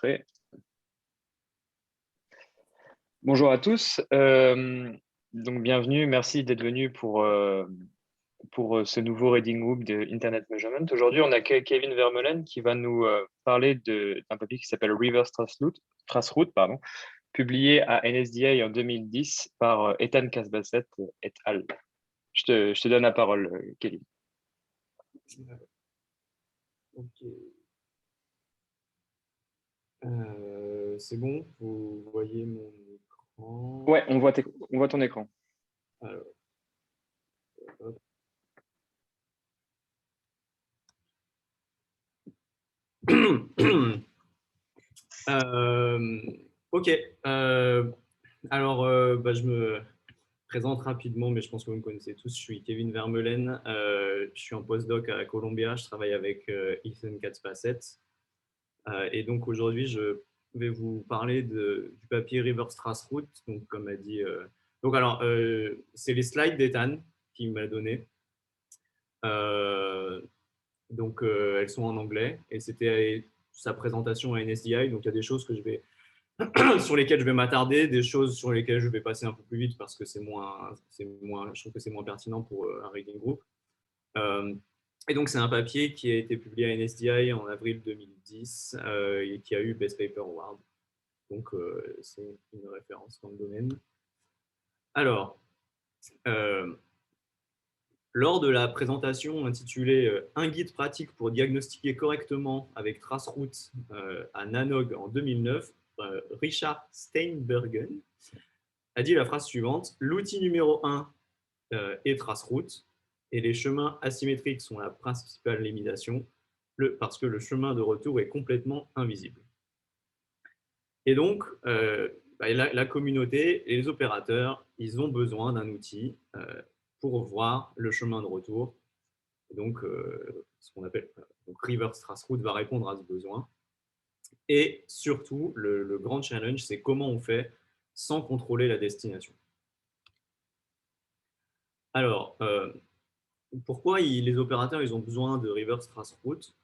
Enregistrer. Bonjour à tous. Donc bienvenue, merci d'être venu pour ce nouveau Reading Group de Internet Measurement. Aujourd'hui, on a Kevin Vermeulen qui va nous parler d'un papier qui s'appelle Reverse Traceroute, publié à NSDI en 2010 par Ethan Kasbaset et al. Je te donne la parole, Kevin. Ok. C'est bon, vous voyez mon écran? Ouais, on voit ton écran. Alors, hop. Ok. Alors, je me présente rapidement, mais je pense que vous me connaissez tous. Je suis Kevin Vermeulen. Je suis en postdoc à Columbia. Je travaille avec Ethan Kasbaset. Et donc aujourd'hui, je vais vous parler du papier Reverse Traceroute. Donc, comme a dit. C'est les slides d'Ethan qui m'a donné. Elles sont en anglais et c'était sa présentation à NSDI. Donc, il y a des choses sur lesquelles je vais m'attarder, des choses sur lesquelles je vais passer un peu plus vite parce que je trouve que c'est moins pertinent pour un reading group. Et donc, c'est un papier qui a été publié à NSDI en avril 2010 et qui a eu Best Paper Award. Donc, c'est une référence dans le domaine. Alors, lors de la présentation intitulée « Un guide pratique pour diagnostiquer correctement avec Traceroute à Nanog en 2009 », Richard Steinbergen a dit la phrase suivante: « L'outil numéro 1 est Traceroute et les chemins asymétriques sont la principale limitation parce que le chemin de retour est complètement invisible. » Et donc, la communauté et les opérateurs, ils ont besoin d'un outil pour voir le chemin de retour. Et donc, ce qu'on appelle Reverse Traceroute va répondre à ce besoin. Et surtout, le grand challenge, c'est comment on fait sans contrôler la destination. Alors, pourquoi les opérateurs ils ont besoin de Reverse Traceroute?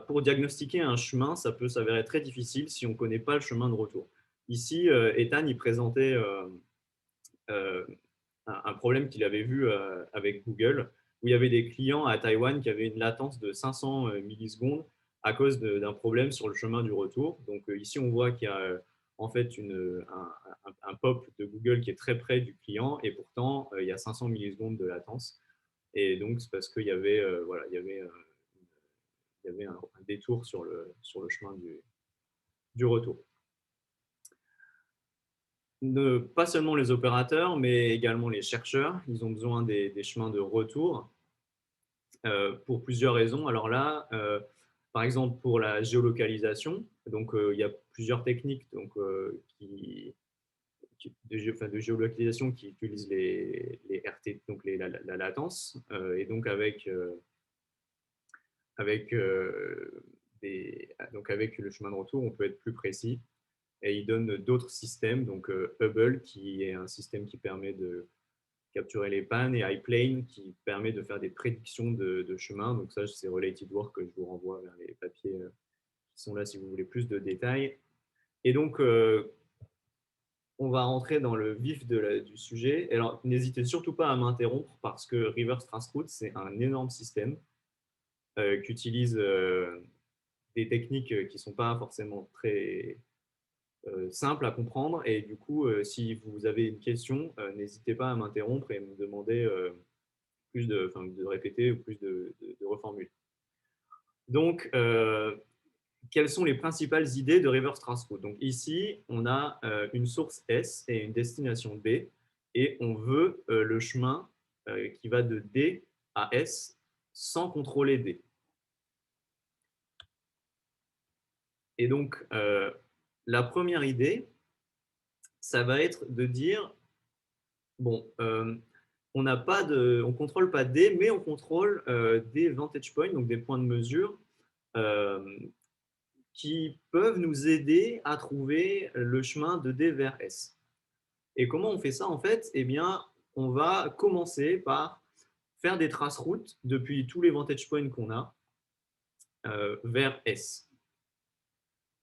Pour diagnostiquer un chemin, ça peut s'avérer très difficile si on ne connaît pas le chemin de retour. Ici, Ethan il présentait un problème qu'il avait vu avec Google, où il y avait des clients à Taïwan qui avaient une latence de 500 millisecondes à cause d'un problème sur le chemin du retour. Donc ici, on voit qu'il y a en fait un pop de Google qui est très près du client et pourtant, il y a 500 millisecondes de latence. Et donc, c'est parce qu'il y avait, un détour sur le chemin du retour. Pas seulement les opérateurs, mais également les chercheurs. Ils ont besoin des chemins de retour pour plusieurs raisons. Alors là, par exemple, pour la géolocalisation, donc il y a plusieurs techniques de géolocalisation qui utilisent les RT, donc la latence. Et donc avec le chemin de retour, on peut être plus précis. Et il donne d'autres systèmes, donc Hubble, qui est un système qui permet de capturer les pannes, et iPlane, qui permet de faire des prédictions de chemin. Donc ça, c'est Related Work, que je vous renvoie vers les papiers qui sont là si vous voulez plus de détails. Et donc, on va rentrer dans le vif du sujet. Alors, n'hésitez surtout pas à m'interrompre parce que Reverse Traceroute, c'est un énorme système qui utilise des techniques qui ne sont pas forcément très simple à comprendre. Et du coup, si vous avez une question, n'hésitez pas à m'interrompre et me demander de répéter ou plus de reformuler. Donc, quelles sont les principales idées de Reverse Traceroute? Donc ici, on a une source S et une destination B, et on veut le chemin qui va de D à S sans contrôler D. Et donc, la première idée, ça va être de dire, bon, on ne contrôle pas D, mais on contrôle des vantage points, donc des points de mesure, qui peuvent nous aider à trouver le chemin de D vers S. Et comment on fait ça en fait? Eh bien, on va commencer par faire des traces routes depuis tous les vantage points qu'on a vers S.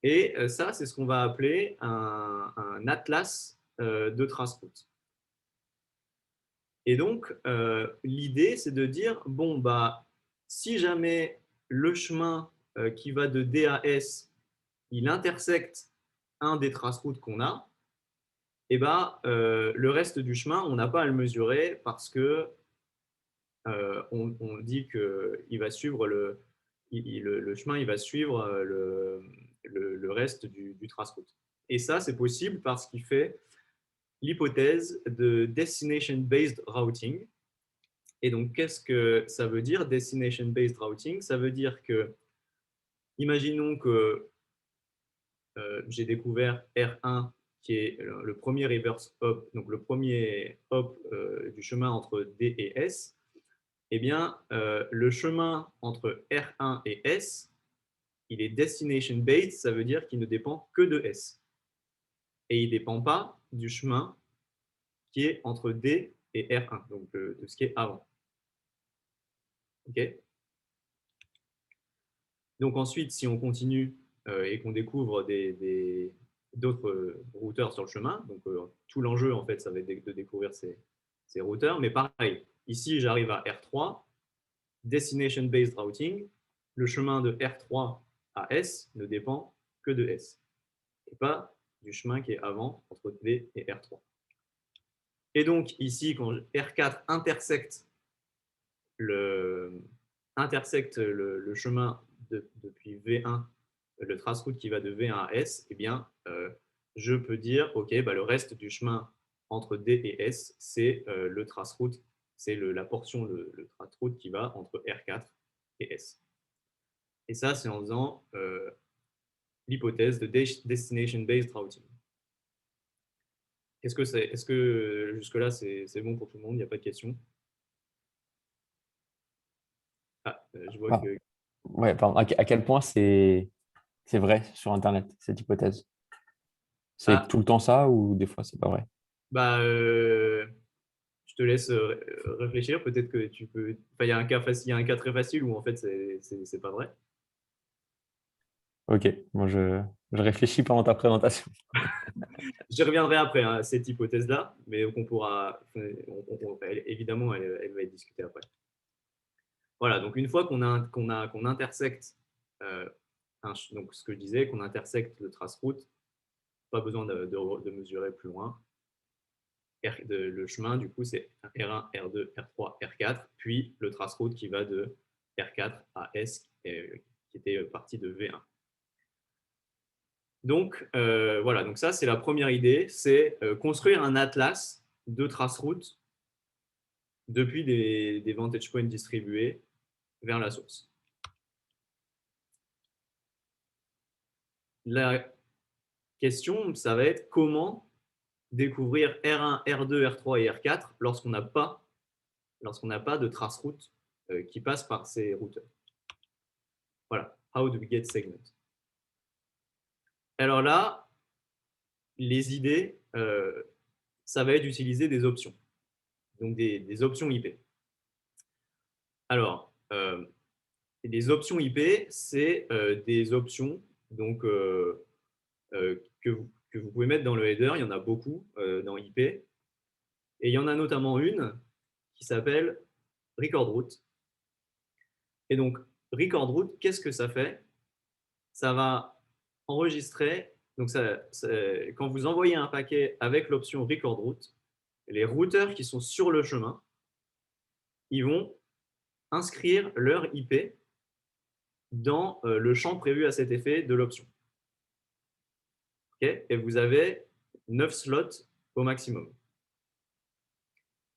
Et ça, c'est ce qu'on va appeler un atlas de trace-route. Et donc, l'idée, c'est de dire, bon, bah, si jamais le chemin qui va de D à S, il intersecte un des trace-routes qu'on a, et ben, le reste du chemin, on n'a pas à le mesurer parce que on dit qu'il va suivre le chemin, il va suivre le reste du trace-route. Et ça, c'est possible parce qu'il fait l'hypothèse de destination-based routing. Et donc, qu'est-ce que ça veut dire, destination-based routing? Ça veut dire que, imaginons que j'ai découvert R1, qui est le premier reverse hop, donc le premier hop du chemin entre D et S. Eh bien, le chemin entre R1 et S, il est destination-based, ça veut dire qu'il ne dépend que de S. Et il ne dépend pas du chemin qui est entre D et R1, donc de ce qui est avant. Okay. Donc ensuite, si on continue et qu'on découvre d'autres routeurs sur le chemin, donc tout l'enjeu, en fait, ça va être de découvrir ces routeurs. Mais pareil, ici, j'arrive à R3, destination-based routing, le chemin de R3 à S ne dépend que de S, et pas du chemin qui est avant, entre D et R3. Et donc ici, quand R4 intersecte le chemin depuis V1, le trace-route qui va de V1 à S, eh bien, je peux dire, OK, bah, le reste du chemin entre D et S, c'est le trace-route, c'est la portion, le trace-route qui va entre R4 et S. Et ça, c'est en faisant l'hypothèse de destination-based routing. Est-ce que jusque-là, c'est bon pour tout le monde? Il n'y a pas de questions? Ah, je vois Ah, que... ouais, pardon. À quel point c'est vrai sur Internet, cette hypothèse? C'est Ah, tout le temps ça ou des fois c'est pas vrai? bah, je te laisse réfléchir. Peut-être que tu peux... Enfin, il y a un cas facile, il y a un cas très facile où en fait, c'est pas vrai. Ok, moi je réfléchis pendant ta présentation. J'y reviendrai après hein, à cette hypothèse-là, mais on pourra... évidemment, elle va être discutée après. Voilà, donc une fois qu'on intersecte, donc ce que je disais, qu'on intersecte le trace-route, pas besoin de mesurer plus loin. Le chemin, du coup, c'est R1, R2, R3, R4, puis le trace-route qui va de R4 à S, qui était parti de V1. Donc, voilà, donc ça, c'est la première idée, c'est construire un atlas de trace-route depuis des vantage points distribués vers la source. La question, ça va être comment découvrir R1, R2, R3 et R4 lorsqu'on n'a pas de trace-route qui passe par ces routeurs. Voilà, how do we get segment? Alors là, les idées, ça va être d'utiliser des options, donc des options IP. Alors, les options IP, c'est des options donc, que vous pouvez mettre dans le header. Il y en a beaucoup dans IP. Et il y en a notamment une qui s'appelle record route. Et donc, record route, qu'est-ce que ça fait? Ça va enregistrer. Donc, quand vous envoyez un paquet avec l'option record route, les routeurs qui sont sur le chemin, ils vont inscrire leur IP dans le champ prévu à cet effet de l'option. Okay, et vous avez 9 slots au maximum.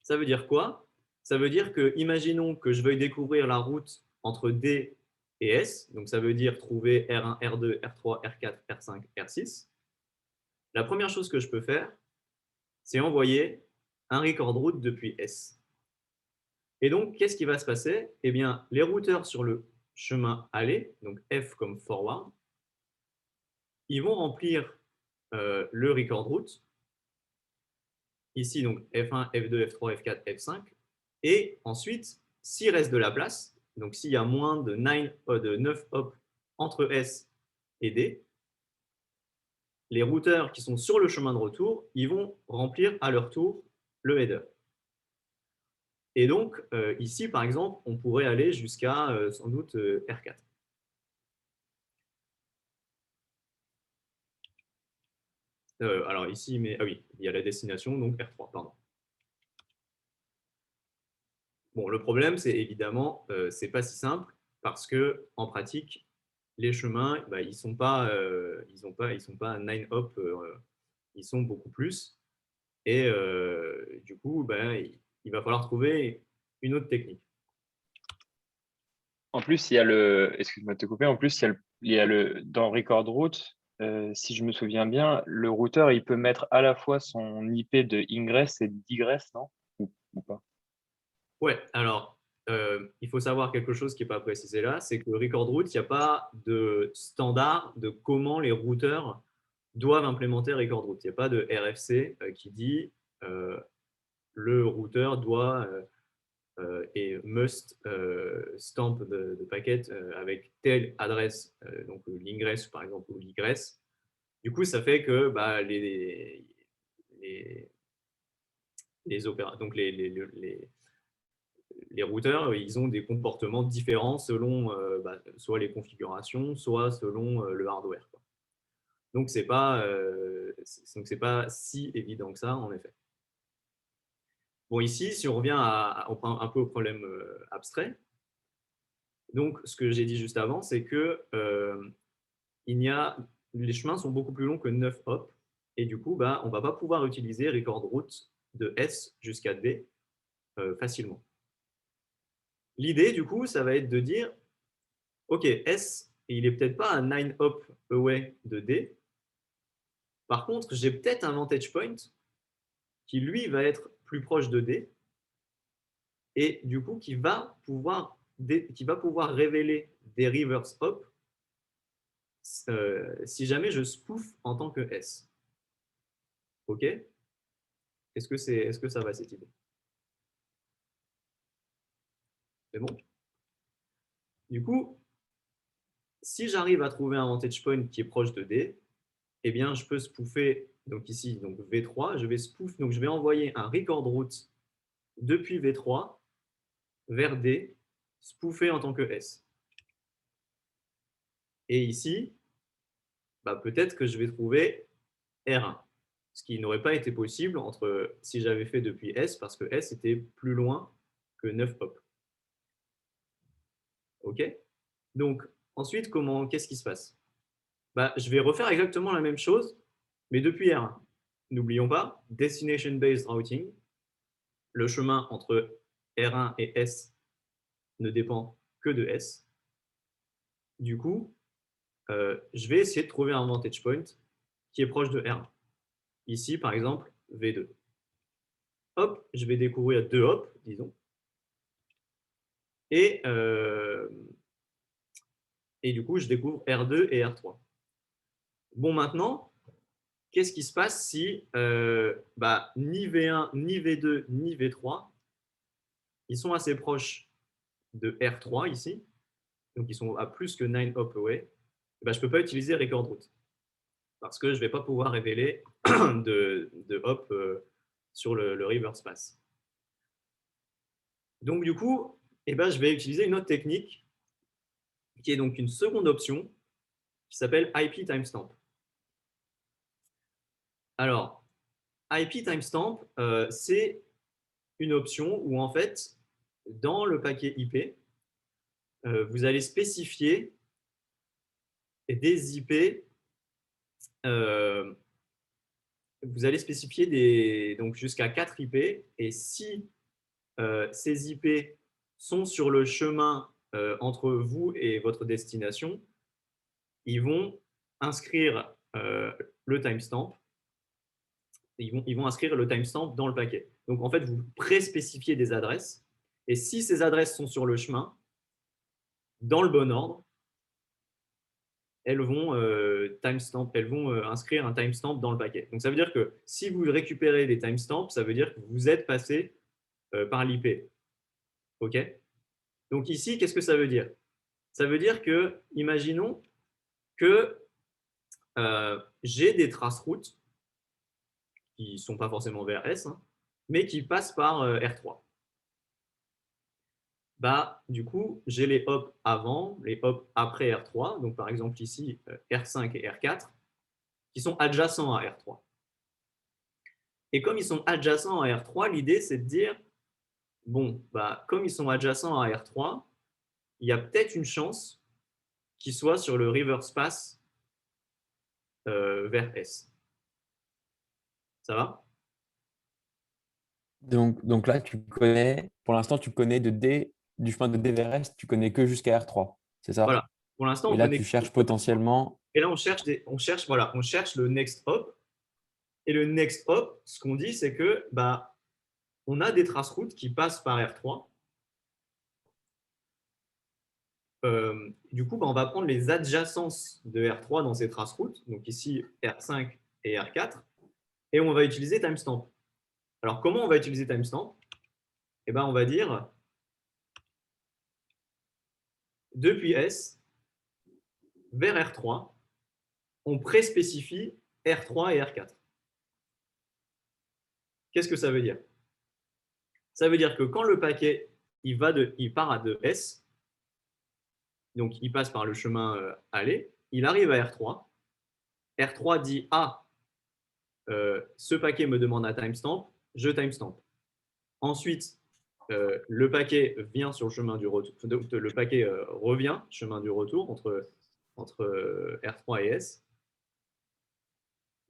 Ça veut dire quoi? Ça veut dire que, imaginons que je veuille découvrir la route entre D et S, donc ça veut dire trouver R1, R2, R3, R4, R5, R6. La première chose que je peux faire, c'est envoyer un record route depuis S. Et donc, qu'est-ce qui va se passer? Eh bien, les routeurs sur le chemin aller, donc F comme forward, ils vont remplir le record route. Ici, donc F1, F2, F3, F4, F5. Et ensuite, s'il reste de la place, donc s'il y a moins de 9 hops entre S et D, les routeurs qui sont sur le chemin de retour, ils vont remplir à leur tour le header. Et donc, ici, par exemple, on pourrait aller jusqu'à sans doute R4. Alors ici, mais ah oui, il y a la destination, donc R3, pardon. Bon, le problème, c'est évidemment, c'est pas si simple parce que en pratique, les chemins, bah, ils sont pas 9 hop, ils sont beaucoup plus. Et du coup, bah, il va falloir trouver une autre technique. En plus, il y a le, excuse-moi de te couper, en plus, il y a le, dans Record Route, si je me souviens bien, le routeur, il peut mettre à la fois son IP de ingress et d'ingress, non? Ou pas? Ouais, alors, il faut savoir quelque chose qui n'est pas précisé là, c'est que Record Route, il n'y a pas de standard de comment les routeurs doivent implémenter Record Route. Il n'y a pas de RFC qui dit le routeur doit et must stamp de paquet avec telle adresse, donc l'ingress par exemple ou l'igress. Du coup, ça fait que bah, donc les routeurs, ils ont des comportements différents selon bah, soit les configurations, soit selon le hardware, quoi. Donc, c'est pas si évident que ça, en effet. Bon, ici, si on revient un peu au problème abstrait, donc ce que j'ai dit juste avant, c'est que les chemins sont beaucoup plus longs que 9 hop, et du coup, bah, on ne va pas pouvoir utiliser record route de S jusqu'à D facilement. L'idée, du coup, ça va être de dire, OK, S, il n'est peut-être pas à 9 hop away de D. Par contre, j'ai peut-être un vantage point qui, lui, va être plus proche de D et du coup, qui va pouvoir révéler des reverse hop si jamais je spoof en tant que S. OK? Est-ce que ça va cette idée? C'est bon? Du coup, si j'arrive à trouver un vantage point qui est proche de D, eh bien, je peux spoofer, donc ici, donc V3, je vais spoof, donc je vais envoyer un record route depuis V3 vers D, spoofé en tant que S. Et ici, bah, peut-être que je vais trouver R1, ce qui n'aurait pas été possible si j'avais fait depuis S, parce que S était plus loin que 9 hop. OK? Donc, ensuite, qu'est-ce qui se passe? Bah, je vais refaire exactement la même chose, mais depuis R1. N'oublions pas, Destination-Based Routing, le chemin entre R1 et S ne dépend que de S. Du coup, je vais essayer de trouver un vantage point qui est proche de R1. Ici, par exemple, V2. Hop, je vais découvrir 2 hops, disons. Et du coup, je découvre R2 et R3. Bon, maintenant, qu'est-ce qui se passe si bah, ni V1, ni V2, ni V3, ils sont assez proches de R3 ici, donc ils sont à plus que 9 hop away, bah, je ne peux pas utiliser record route parce que je ne vais pas pouvoir révéler de hop sur le reverse pass. Donc du coup, eh ben, je vais utiliser une autre technique qui est donc une seconde option qui s'appelle IP timestamp. Alors, IP timestamp, c'est une option où en fait, dans le paquet IP, vous allez spécifier des IP, vous allez spécifier donc jusqu'à 4 IP, et si ces IP sont sur le chemin entre vous et votre destination, ils vont inscrire le timestamp. Ils vont inscrire le timestamp dans le paquet. Donc, en fait, vous pré-spécifiez des adresses. Et si ces adresses sont sur le chemin, dans le bon ordre, elles vont inscrire un timestamp dans le paquet. Donc, ça veut dire que si vous récupérez des timestamps, ça veut dire que vous êtes passé par l'IP. OK? Donc, ici, qu'est-ce que ça veut dire? Ça veut dire que, imaginons que j'ai des traces routes qui ne sont pas forcément vers S, hein, mais qui passent par R3. Bah, du coup, j'ai les hops avant, les hops après R3. Donc, par exemple, ici, R5 et R4, qui sont adjacents à R3. Et comme ils sont adjacents à R3, l'idée, c'est de dire, bon, bah, comme ils sont adjacents à R3, il y a peut-être une chance qu'ils soient sur le reverse pass vers S. Ça va? Donc là, pour l'instant, tu connais du chemin de D vers S, tu connais que jusqu'à R3, c'est ça? Voilà. Pour l'instant, Et on là, connaît tu que cherches potentiellement. et là, on cherche le next hop. Et le next hop, ce qu'on dit, c'est que bah, on a des traces routes qui passent par R3. Du coup, bah, on va prendre les adjacences de R3 dans ces traces routes, donc ici R5 et R4, et on va utiliser timestamp. Alors, comment on va utiliser timestamp? Eh ben, on va dire depuis S vers R3, on préspécifie R3 et R4. Qu'est-ce que ça veut dire? Ça veut dire que quand le paquet il part de S, donc il passe par le chemin aller, il arrive à R3. R3 dit ah, ce paquet me demande un timestamp, je timestamp. Ensuite, le paquet vient sur le chemin du retour, le paquet revient chemin du retour entre R3 et S.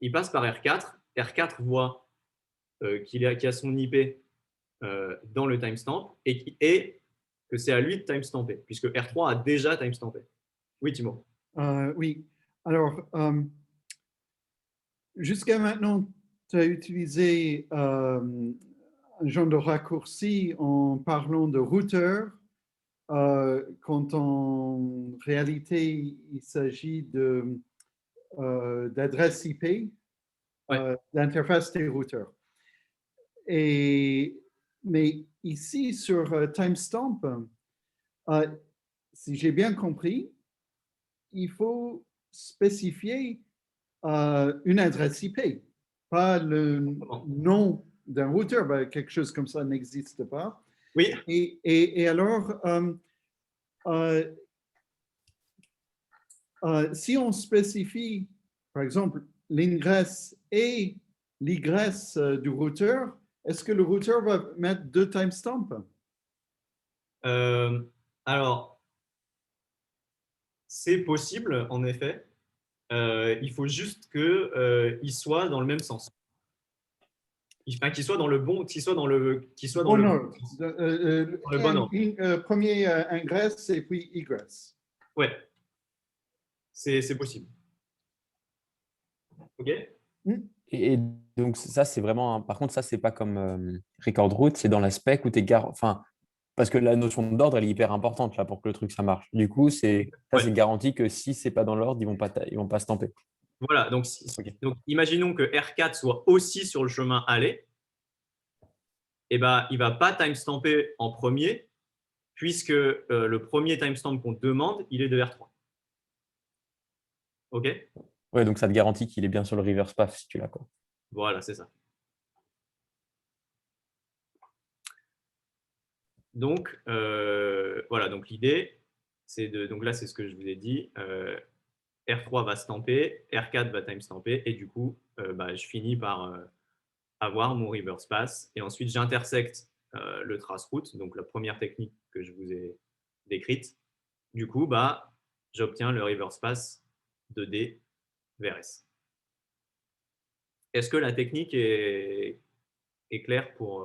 Il passe par R4. R4 voit qu'il y a son IP dans le timestamp et que c'est à lui de timestamper, puisque R3 a déjà timestampé. Oui, Timo. Oui. Alors, jusqu'à maintenant, tu as utilisé un genre de raccourci en parlant de routeur, quand en réalité, il s'agit d'adresse IP, d'interface des routeurs. Mais ici, sur timestamp, si j'ai bien compris, il faut spécifier une adresse IP, pas le nom d'un routeur. Ben, quelque chose comme ça n'existe pas. Oui. Et alors, si on spécifie, par exemple, l'ingress et l'ingress du routeur, est-ce que le routeur va mettre deux timestamps? Alors, c'est possible, en effet. Il faut juste qu'il soit dans le même sens. Enfin, qu'il soit dans le bon, qu'il soit dans le Bon ordre. Dans le bon ordre. Premier ingress et puis egress. Ouais, c'est possible. OK? Et donc, ça, c'est vraiment. Par contre, ça, c'est pas comme record route, c'est dans la spec où tu es Enfin, parce que la notion d'ordre, elle est hyper importante là pour que le truc ça marche. Du coup, c'est garanti que si c'est pas dans l'ordre, ils vont pas se tamper. Voilà, donc imaginons que R4 soit aussi sur le chemin aller. Eh ben, il ne va pas timestamper en premier, puisque le premier timestamp qu'on demande, il est de R3. OK? Ouais, donc ça te garantit qu'il est bien sur le reverse path si tu l'as, quoi. Voilà, c'est ça. Donc, voilà, donc l'idée, c'est de. Donc là, c'est ce que je vous ai dit. R3 va stamper, R4 va timestamper, et du coup, bah, je finis par avoir mon reverse pass. Et ensuite, j'intersecte le trace route, donc la première technique que je vous ai décrite. Du coup, bah, j'obtiens le reverse pass de D vers S. Est-ce que la technique est claire pour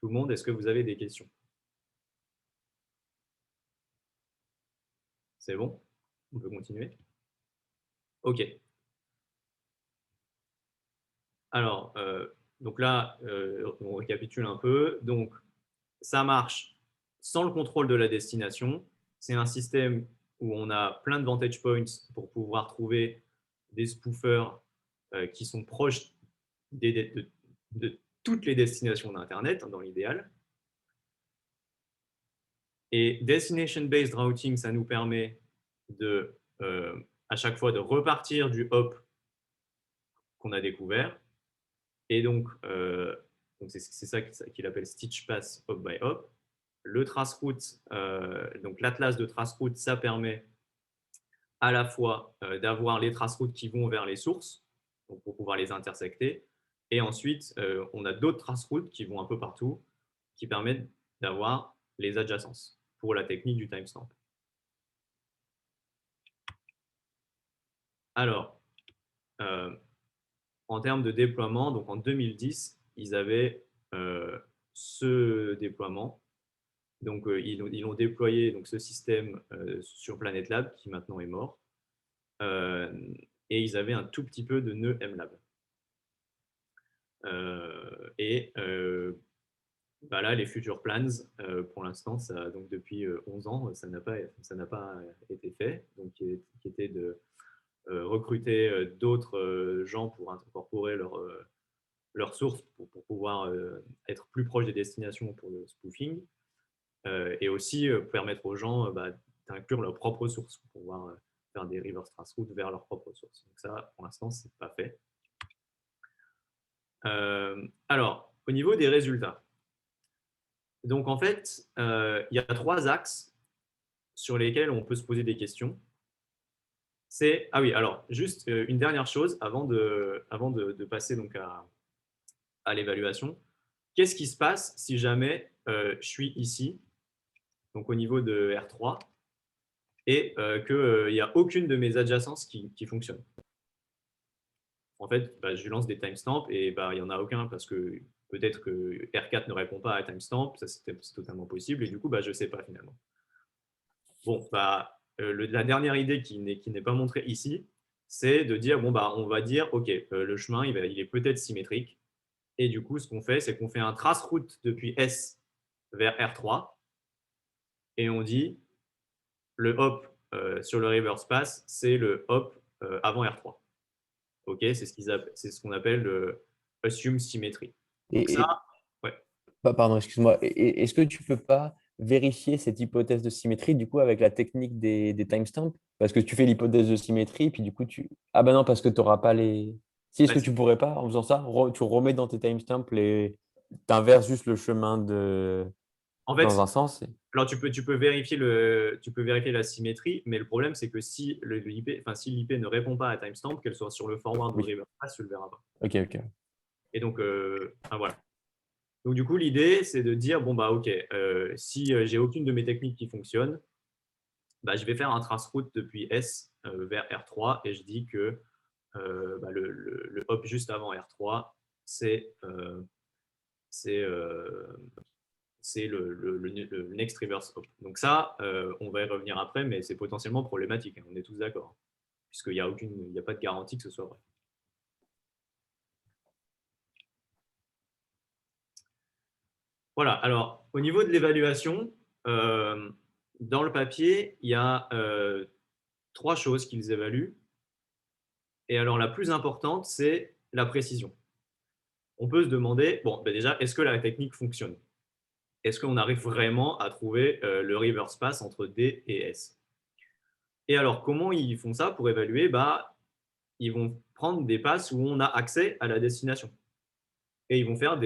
tout le monde? Est-ce que vous avez des questions? C'est bon? On peut continuer? OK. Alors, donc là, on récapitule un peu. Donc, ça marche sans le contrôle de la destination. C'est un système où on a plein de vantage points pour pouvoir trouver des spoofers qui sont proches de toutes les destinations d'Internet, dans l'idéal. Et destination-based routing, ça nous permet à chaque fois de repartir du hop qu'on a découvert. Et donc c'est ça qu'il appelle stitch pass hop by hop. Le traceroute, donc l'atlas de traceroute, ça permet à la fois d'avoir les traceroutes qui vont vers les sources, donc pour pouvoir les intersecter, et ensuite on a d'autres traceroutes qui vont un peu partout, qui permettent d'avoir les adjacences pour la technique du timestamp. Alors, en termes de déploiement, donc en 2010, ils avaient ce déploiement. Donc, ils ont déployé donc, ce système sur Planet Lab, qui maintenant est mort. Et ils avaient un tout petit peu de nœud MLab. Bah là, les future plans, pour l'instant, donc depuis 11 ans, ça n'a pas été fait. Donc, qui était de recruter d'autres gens pour incorporer leurs sources pour pouvoir être plus proche des destinations pour le spoofing. Et aussi permettre aux gens d'inclure leurs propres sources pour pouvoir faire des reverse traceroutes vers leurs propres sources. Donc ça, pour l'instant, ce n'est pas fait. Alors, au niveau des résultats, donc en fait, il y a 3 axes sur lesquels on peut se poser des questions. Ah oui, alors, juste une dernière chose avant de passer donc à l'évaluation. Qu'est-ce qui se passe si jamais je suis ici, donc au niveau de R3, et qu'il n'y a aucune de mes adjacences qui fonctionne? En fait, je lance des timestamps et il n'y en a aucun parce que peut-être que R4 ne répond pas à timestamp, ça c'est totalement possible, et du coup, je ne sais pas finalement. Bon, la dernière idée qui n'est pas montrée ici, c'est de dire, bon, on va dire, OK, le chemin, il est peut-être symétrique, et du coup, ce qu'on fait, c'est qu'on fait un trace-route depuis S vers R3, et on dit, le hop sur le reverse pass, c'est le hop avant R3. OK, c'est ce qu'on appelle le assume symétrie. Donc ça, ouais. Pardon, excuse-moi. Est-ce que tu peux pas vérifier cette hypothèse de symétrie du coup avec la technique des timestamps? Parce que tu fais l'hypothèse de symétrie, puis du coup Ah ben non, parce que tu n'auras pas les. Si, est-ce que tu pourrais pas, en faisant ça, tu remets dans tes timestamps tu inverses juste le chemin En fait, dans un sens. alors tu peux vérifier la symétrie, mais le problème c'est que si l'IP ne répond pas à timestamp, qu'elle soit sur le forward ou reverse pass, tu le verras pas. Ok. Et donc voilà. Donc du coup l'idée c'est de dire ok, si j'ai aucune de mes techniques qui fonctionne, je vais faire un trace-route depuis S vers R3 et je dis que le hop juste avant R3 c'est le next reverse hop. Donc ça, on va y revenir après, mais c'est potentiellement problématique, on est tous d'accord, puisqu'il n'y a pas de garantie que ce soit vrai. Voilà, alors au niveau de l'évaluation, dans le papier, il y a 3 choses qu'ils évaluent. Et alors la plus importante, c'est la précision. On peut se demander, déjà, est-ce que la technique fonctionne? Est-ce qu'on arrive vraiment à trouver le reverse pass entre D et S? Et alors, comment ils font ça pour évaluer? Ils vont prendre des passes où on a accès à la destination. Et ils vont faire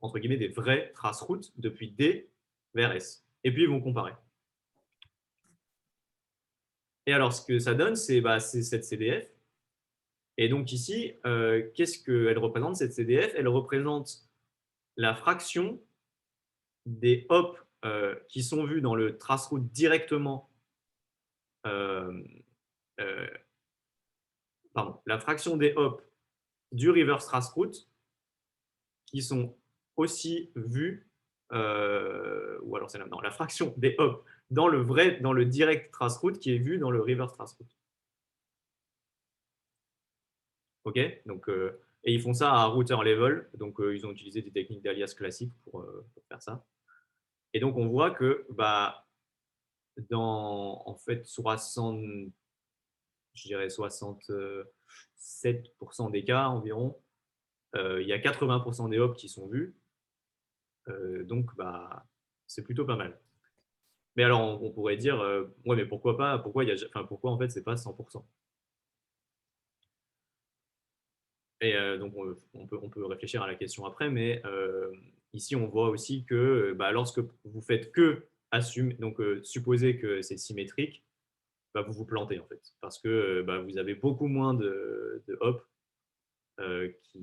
entre guillemets, des vraies traces routes depuis D vers S. Et puis, ils vont comparer. Et alors, ce que ça donne, c'est cette CDF. Et donc ici, qu'est-ce qu'elle représente, cette CDF? Elle représente la fraction des hops qui sont vus dans le traceroute directement, la fraction des hops du reverse traceroute qui sont aussi vus, ou alors c'est là, non, la fraction des hops dans le direct traceroute qui est vu dans le reverse traceroute. Ok, donc et ils font ça à router level, donc ils ont utilisé des techniques d'alias classiques pour faire ça. Et donc on voit que dans en fait 67% des cas environ, il y a 80% des hops qui sont vus. Donc c'est plutôt pas mal. Mais alors on pourrait dire ouais, mais pourquoi pas, pourquoi en fait c'est pas 100%? donc, on peut réfléchir à la question après, mais ici, on voit aussi que lorsque vous faites que assumer, donc supposer que c'est symétrique, vous vous plantez en fait, parce que vous avez beaucoup moins de hops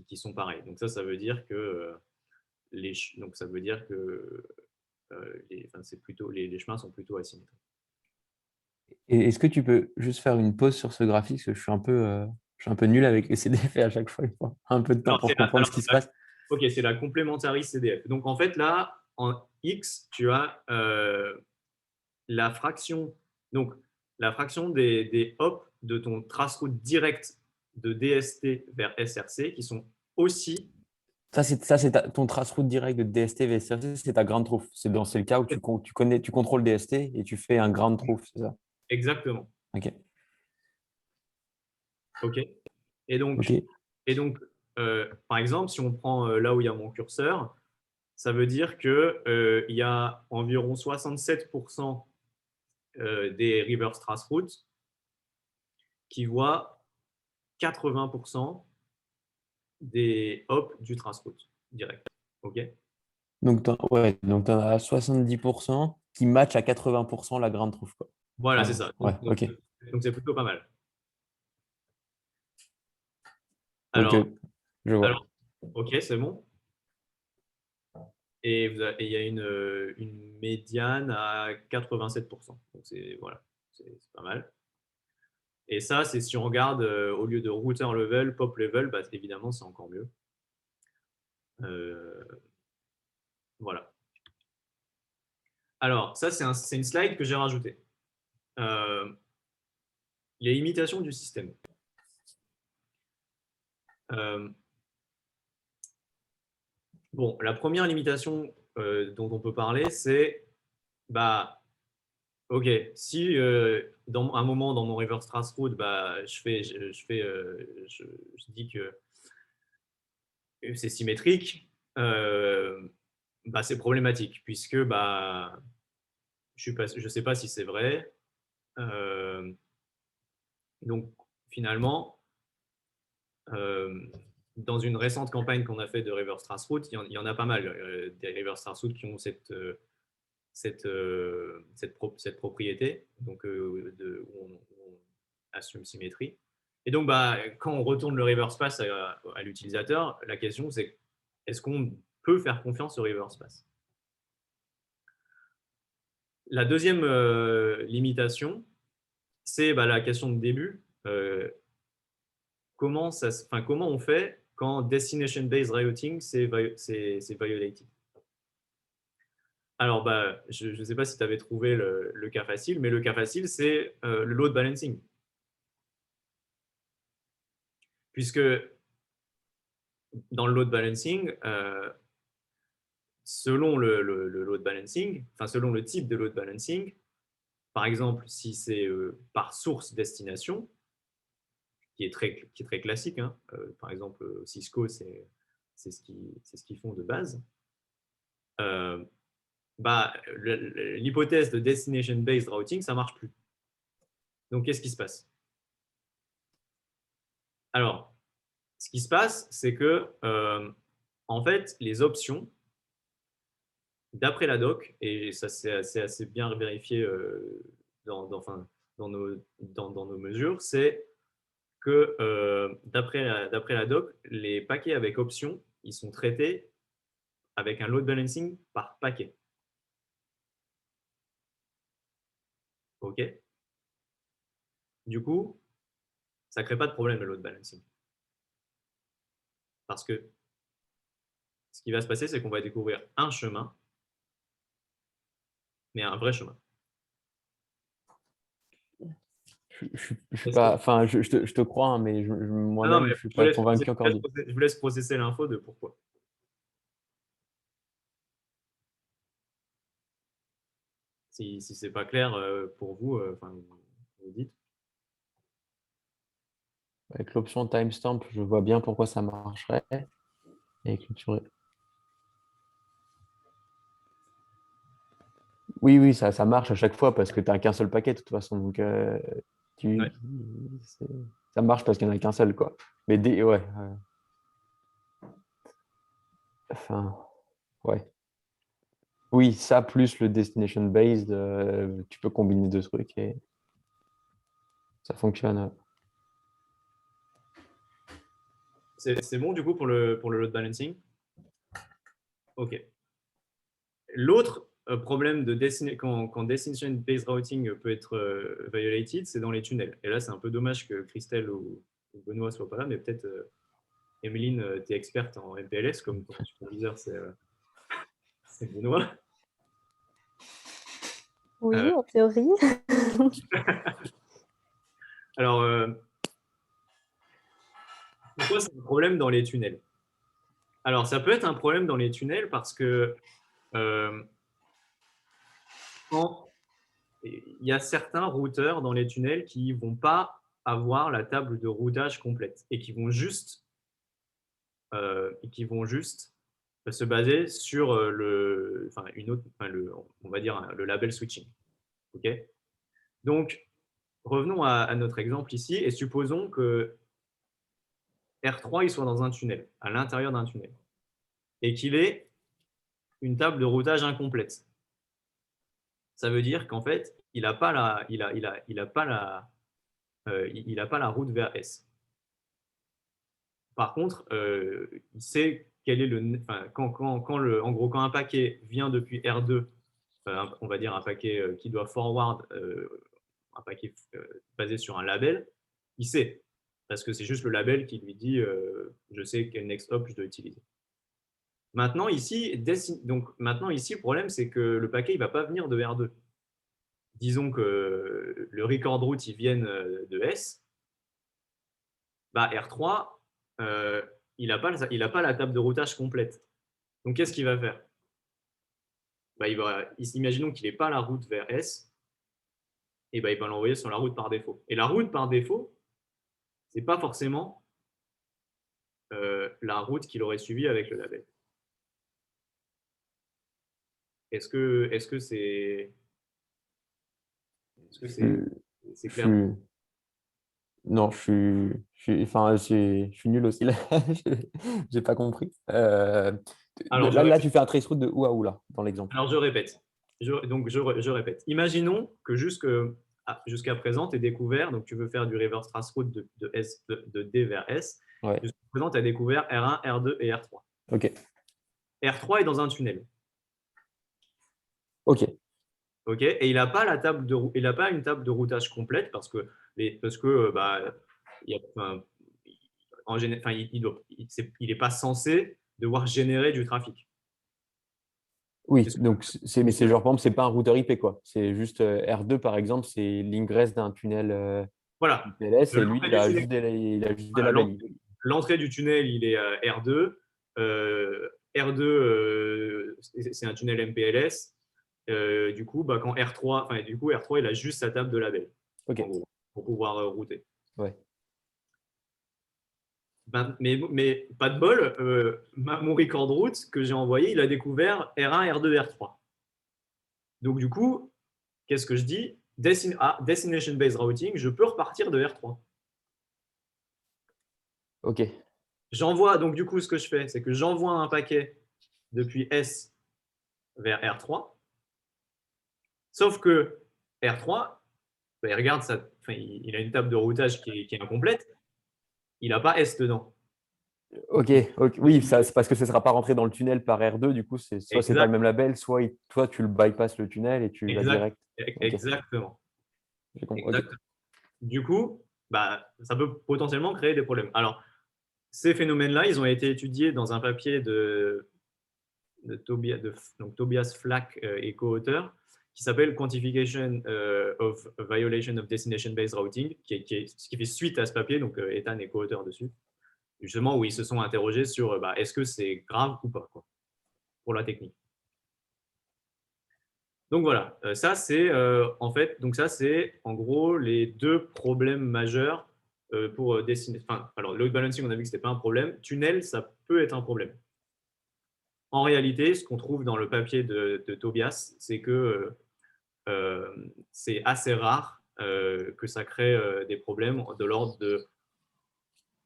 qui sont pareils. Donc ça veut dire que donc ça veut dire que les chemins sont plutôt asymétriques. Et est-ce que tu peux juste faire une pause sur ce graphique, parce que je suis un peu nul avec les CDF et à chaque fois, il faut un peu de temps pour comprendre ce qui se passe. Ok, c'est la complementary CDF. Donc en fait, là, en X, tu as la fraction, donc la fraction des hops de ton traceroute direct de DST vers SRC qui sont aussi. Ça, c'est ton traceroute direct de DST vers SRC, c'est ta ground truth. C'est le cas où tu contrôles DST et tu fais un ground truth, c'est ça? Exactement. Ok. Ok. Et donc, par exemple, si on prend là où il y a mon curseur, ça veut dire qu'il y a environ 67% des reverse traceroutes qui voient 80% des hops du traceroute direct. Ok. Donc, tu en as 70% qui matchent à 80% la ground truth, quoi. Voilà, c'est ça. Ouais, ok. Donc, c'est plutôt pas mal. Ok, Alors, je vois. ok, c'est bon. Et il y a une médiane à 87%. Donc, voilà, c'est pas mal. Et ça, c'est si on regarde au lieu de router level, pop level, évidemment, c'est encore mieux. Voilà. Alors, ça, c'est une slide que j'ai rajoutée. Les limitations du système. Bon, la première limitation dont on peut parler, c'est ok, si dans un moment dans mon reverse traceroute, je dis que c'est symétrique, c'est problématique puisque je sais pas si c'est vrai. Donc finalement, dans une récente campagne qu'on a fait de reverse traceroute, il y en a pas mal des reverse traceroute qui ont cette propriété, donc où on assume symétrie. Et donc, quand on retourne le reverse pass à l'utilisateur, la question c'est est-ce qu'on peut faire confiance au reverse pass? La deuxième limitation, c'est la question de début. Comment on fait quand destination-based routing c'est violated? Alors, je ne sais pas si tu avais trouvé le cas facile, mais le cas facile, c'est le load balancing. Puisque dans le load balancing, selon le load balancing, selon le type de load balancing, par exemple, si c'est par source destination, qui est très classique, hein, par exemple, Cisco, c'est ce qu'ils font de base. L'hypothèse de destination-based routing, ça ne marche plus. Donc, qu'est-ce qui se passe? Alors, ce qui se passe, c'est que, en fait, les options, d'après la doc, et ça c'est assez bien vérifié dans nos mesures, c'est que d'après la doc, les paquets avec options, ils sont traités avec un load balancing par paquet. OK? Du coup, ça ne crée pas de problème le load balancing. Parce que ce qui va se passer, c'est qu'on va découvrir un chemin, mais un vrai chemin. Je suis pas, enfin, je te crois, hein, mais moi-même, je ne suis pas convaincu encore. Je vous laisse processer l'info de pourquoi. Si ce n'est pas clair pour vous, vous dites. Avec l'option timestamp, je vois bien pourquoi ça marcherait. Avec oui, ça marche à chaque fois parce que tu n'as qu'un seul paquet de toute façon. Donc, ça marche parce qu'il n'y en a qu'un seul, quoi. Mais ouais. Enfin, ouais. Oui, ça plus le destination based, tu peux combiner deux trucs et ça fonctionne. C'est bon du coup pour le load balancing? Ok. L'autre problème quand destination-based routing peut être violated, c'est dans les tunnels. Et là, c'est un peu dommage que Christelle ou Benoît ne soient pas là, mais peut-être Emeline, tu es experte en MPLS, comme ton superviseur, c'est Benoît. Oui, en théorie. Alors, pourquoi c'est un problème dans les tunnels? Alors, ça peut être un problème dans les tunnels parce que quand il y a certains routeurs dans les tunnels qui ne vont pas avoir la table de routage complète et qui vont juste se baser sur on va dire le label switching. Okay, donc, revenons à notre exemple ici et supposons que R3 il soit dans un tunnel, à l'intérieur d'un tunnel, et qu'il ait une table de routage incomplète. Ça veut dire qu'en fait, il n'a pas la route vers S. Par contre, il sait quel est en gros, quand un paquet vient depuis R2, on va dire un paquet qui doit forward, un paquet basé sur un label, il sait, parce que c'est juste le label qui lui dit je sais quel next hop je dois utiliser. Maintenant ici, le problème, c'est que le paquet ne va pas venir de R2. Disons que le record route il vienne de S, bah R3, il n'a pas la table de routage complète. Donc, qu'est-ce qu'il va faire? Bah, imaginons qu'il n'ait pas la route vers S, et bah, il va l'envoyer sur la route par défaut. Et la route par défaut, ce n'est pas forcément la route qu'il aurait suivie avec le label. Est-ce que c'est clair? Non, je suis nul aussi là. J'ai pas compris. Alors, Là, tu fais un traceroute de où à où là, dans l'exemple. Alors, je répète. Je répète. Imaginons que jusqu'à présent, tu es découvert, donc tu veux faire du reverse traceroute de D vers S. Ouais. Jusqu'à présent, tu as découvert R1, R2 et R3. Ok. R3 est dans un tunnel. Ok. Ok. Et il n'a pas une table de routage complète parce que il n'est pas censé devoir générer du trafic. Oui, donc mais c'est genre, par exemple, c'est pas un routeur IP, quoi. C'est juste R2, par exemple, c'est l'ingress d'un tunnel Voilà. MPLS et lui, il a juste des labels. L'entrée du tunnel, il est R2. R2, c'est un tunnel MPLS. Du coup, quand R3, il a juste sa table de label Ok. pour pouvoir router. Ouais. Mais pas de bol, mon record route que j'ai envoyé, il a découvert R1, R2, R3. Donc du coup, qu'est-ce que je dis? Destination-based routing, je peux repartir de R3. Ok. J'envoie, donc du coup, ce que je fais, c'est que j'envoie un paquet depuis S vers R3. Sauf que R3, il regarde il a une table de routage qui est incomplète. Il n'a pas S dedans. Ok. Oui, c'est parce que ça ne sera pas rentré dans le tunnel par R2. Du coup, soit c'est pas le même label, soit toi, tu le bypasses le tunnel et tu vas direct. Exactement. J'ai compris. Exactement. Du coup, ça peut potentiellement créer des problèmes. Alors, ces phénomènes-là, ils ont été étudiés dans un papier de Tobias Flack et co-auteur, qui s'appelle Quantification of Violation of Destination-Based Routing, qui fait suite à ce papier, donc Ethan est co-auteur dessus, justement où ils se sont interrogés sur est-ce que c'est grave ou pas pour la technique. Donc voilà, ça c'est en gros les deux problèmes majeurs pour dessiner. Alors load balancing, on a vu que c'était pas un problème. Tunnel, ça peut être un problème. En réalité, ce qu'on trouve dans le papier de Tobias, c'est que c'est assez rare que ça crée des problèmes de l'ordre de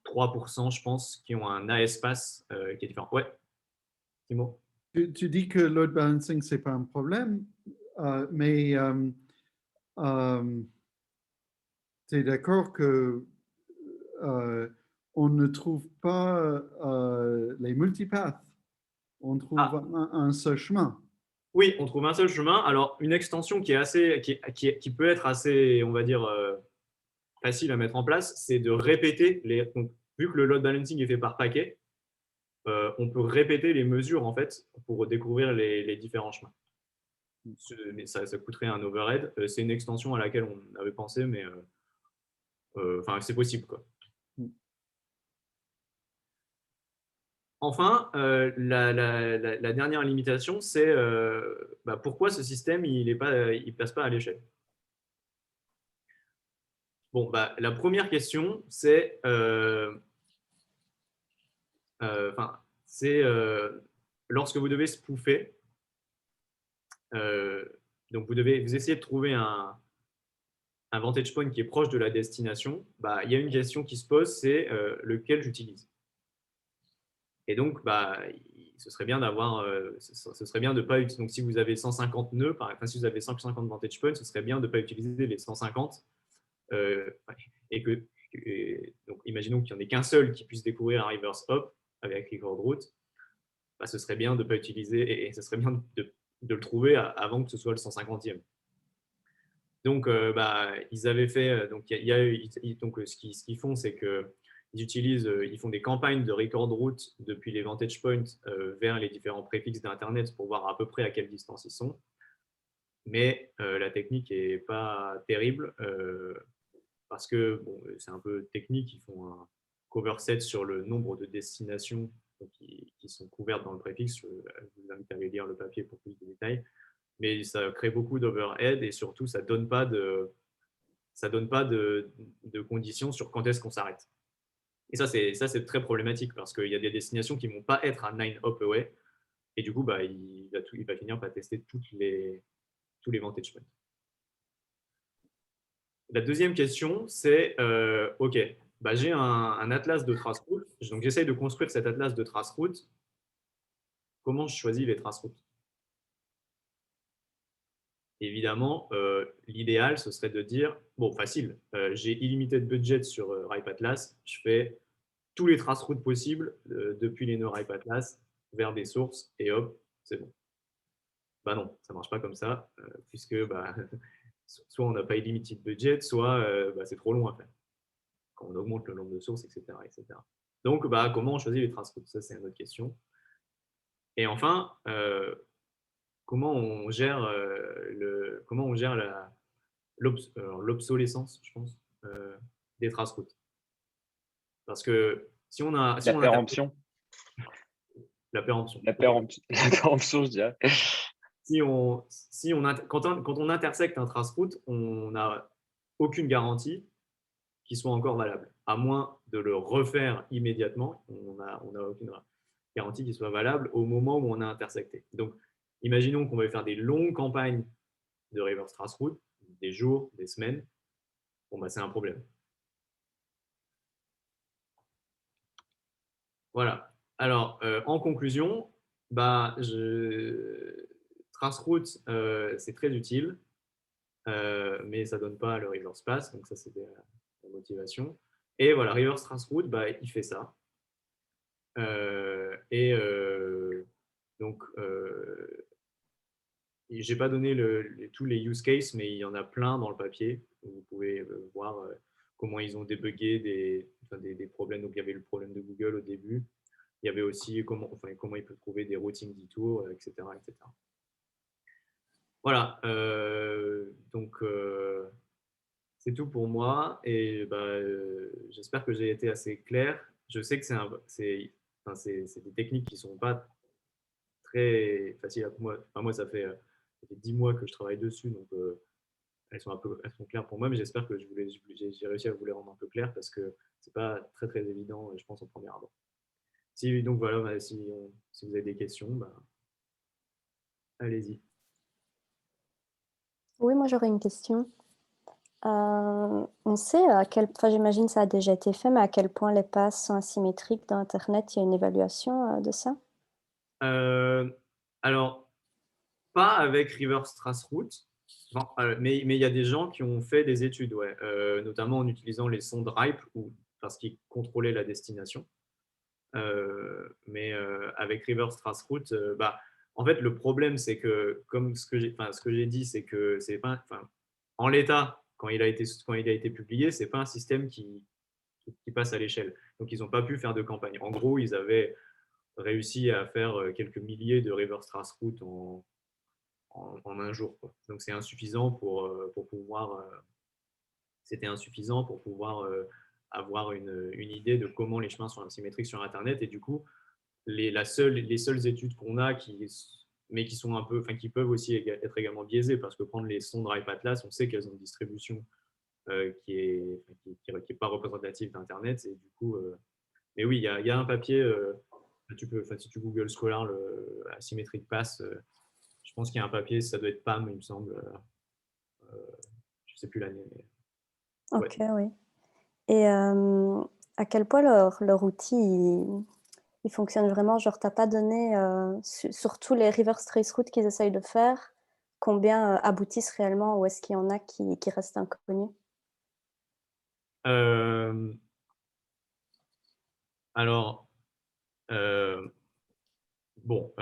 3%, je pense, qui ont un AS-pass qui est différent. Ouais. Timo? Tu dis que load balancing, ce n'est pas un problème, mais tu es d'accord que on ne trouve pas les multipaths, on trouve Ah, un seul chemin. oui, on trouve un seul chemin. Alors, une extension qui peut être assez, on va dire, facile à mettre en place, c'est de répéter donc, vu que le load balancing est fait par paquet, on peut répéter les mesures en fait pour découvrir les différents chemins. Mais ça coûterait un overhead. C'est une extension à laquelle on avait pensé, mais c'est possible, quoi. Enfin, la dernière limitation, c'est pourquoi ce système il passe pas à l'échelle. Bon, la première question, c'est lorsque vous devez spoofer, donc vous essayez de trouver un vantage point qui est proche de la destination, il y a une question qui se pose, c'est lequel j'utilise. Et donc, ce serait bien de pas utiliser. Donc, si vous avez 150 nœuds, si vous avez 150 vantage points, ce serait bien de ne pas utiliser les 150. Donc, imaginons qu'il n'y en ait qu'un seul qui puisse découvrir un reverse hop avec record route. Ce serait bien de ne pas utiliser, et ce serait bien de le trouver avant que ce soit le 150e. Donc, ils avaient fait. Donc, ce qu'ils font, c'est que ils font des campagnes de record route depuis les vantage points vers les différents préfixes d'Internet pour voir à peu près à quelle distance ils sont. Mais la technique n'est pas terrible parce que c'est un peu technique. Ils font un cover set sur le nombre de destinations qui sont couvertes dans le préfixe. Je vous invite à aller lire le papier pour plus de détails. Mais ça crée beaucoup d'overhead et surtout, ça ne donne pas de conditions sur quand est-ce qu'on s'arrête. Et ça, c'est très problématique parce qu'il y a des destinations qui ne vont pas être à 9 hop away. Et du coup, il va finir par tester tous les vantage points. La deuxième question, c'est OK, j'ai un atlas de trace route. Donc, j'essaye de construire cet atlas de trace route. Comment je choisis les traces routes? Évidemment, l'idéal, ce serait de dire, facile, j'ai illimité de budget sur Ripe Atlas, je fais tous les traces routes possibles depuis les nœuds Ripe Atlas vers des sources et hop, c'est bon. Non, ça ne marche pas comme ça, puisque soit on n'a pas illimité de budget, soit c'est trop long à faire quand on augmente le nombre de sources, etc. Donc, comment on choisit les traces routes? Ça, c'est une autre question. Et enfin, comment on gère l'obsolescence, je pense, des traces routes. Parce que si on a... La péremption. La péremption. La péremption, je dirais. Quand on intersecte un trace route, on n'a aucune garantie qu'il soit encore valable. À moins de le refaire immédiatement, on n'a aucune garantie qu'il soit valable au moment où on a intersecté. Donc, imaginons qu'on va faire des longues campagnes de reverse trace route, des jours, des semaines. C'est un problème. Voilà. Alors, en conclusion, trace route, c'est très utile, mais ça ne donne pas le reverse pass, donc ça, c'était la motivation. Et voilà, reverse trace route, il fait ça. Donc, je n'ai pas donné tous les use cases, mais il y en a plein dans le papier. Vous pouvez voir comment ils ont débugué des problèmes. Donc, il y avait le problème de Google au début. Il y avait aussi comment il peut trouver des routing detours, etc. etc. Voilà. Donc, c'est tout pour moi. Et j'espère que j'ai été assez clair. Je sais que c'est des techniques qui ne sont pas très faciles à moi. Moi, ça fait 10 mois que je travaille dessus, donc elles sont claires pour moi, mais j'espère que j'ai réussi à vous les rendre un peu claires parce que c'est pas très très évident, je pense, au premier abord. Donc voilà, si vous avez des questions, allez-y. Oui, moi j'aurais une question. On sait j'imagine ça a déjà été fait, mais à quel point les passes sont asymétriques dans Internet, il y a une évaluation de ça? Alors, pas avec Reverse Traceroute, mais il y a des gens qui ont fait des études, ouais, notamment en utilisant les sondes RIPE parce qu'ils contrôlaient la destination. Mais avec Reverse Traceroute, en fait, le problème, c'est que, comme ce que j'ai dit, c'est que c'est pas, en l'état, quand il a été publié, c'est pas un système qui passe à l'échelle. Donc, ils n'ont pas pu faire de campagne. En gros, ils avaient réussi à faire quelques milliers de Reverse Traceroute en un jour, quoi. Donc, c'est insuffisant pour pouvoir c'était insuffisant pour pouvoir avoir une idée de comment les chemins sont asymétriques sur Internet. Et du coup, les seules études qu'on a mais qui sont un peu, qui peuvent aussi être également biaisées, parce que prendre les sondes Drive Atlas, on sait qu'elles ont une distribution qui est pas représentative d'Internet. Et du coup, mais oui, il y a un papier, si tu Google Scholar, le Asymmetric Pass, je pense qu'il y a un papier, ça doit être PAM, il me semble. Je ne sais plus l'année, mais ouais. Ok, oui. Et à quel point leur outil, il fonctionne vraiment? Genre, t'as pas donné, sur tous les reverse traceroutes qu'ils essayent de faire, combien aboutissent réellement, ou est-ce qu'il y en a qui restent inconnus? Alors, bon,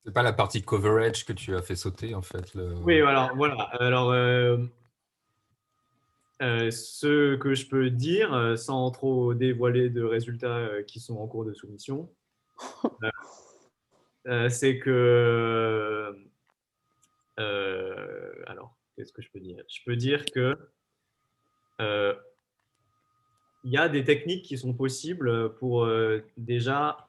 C'est pas la partie coverage que tu as fait sauter, en fait. oui, alors voilà. Alors, ce que je peux dire, sans trop dévoiler de résultats qui sont en cours de soumission, c'est que, alors, qu'est-ce que je peux dire? Je peux dire que il y a des techniques qui sont possibles pour déjà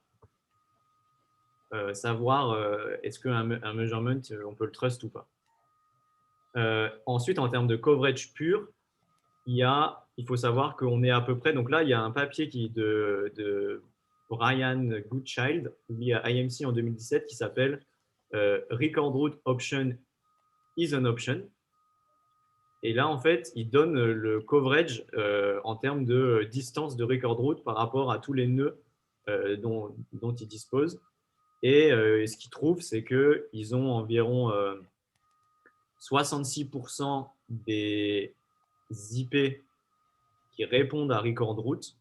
savoir est-ce qu'un measurement, on peut le trust ou pas. Ensuite, en termes de coverage pur, il faut savoir qu'on est à peu près, donc là, il y a un papier de Brian Goodchild, publié à IMC en 2017, qui s'appelle Record Route Option is an Option. Et là, en fait, il donne le coverage en termes de distance de record route par rapport à tous les nœuds dont il dispose. Et ce qu'il trouve, c'est qu'ils ont environ 66% des IP qui répondent à record route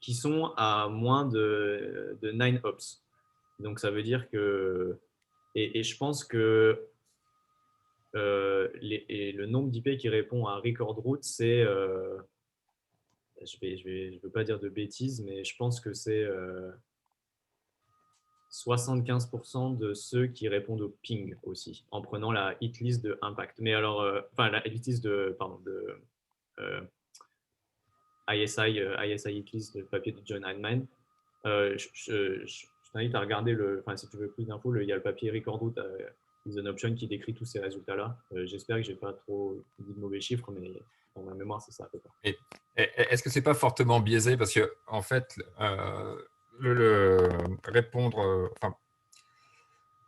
qui sont à moins de 9 hops. Donc, ça veut dire que… Et je pense que le nombre d'IP qui répond à record route, c'est… je veux pas dire de bêtises, mais je pense que c'est 75% de ceux qui répondent au ping aussi, en prenant la hit list de Impact. Mais alors, la hit list de euh, ISI hit list, le papier de John Heinemann. Je t'invite à regarder si tu veux plus d'infos, il y a le papier Record Route is an Option qui décrit tous ces résultats-là. J'espère que j'ai pas trop dit de mauvais chiffres, mais dans ma mémoire, c'est ça à peu près. Est-ce que c'est pas fortement biaisé parce que en fait, répondre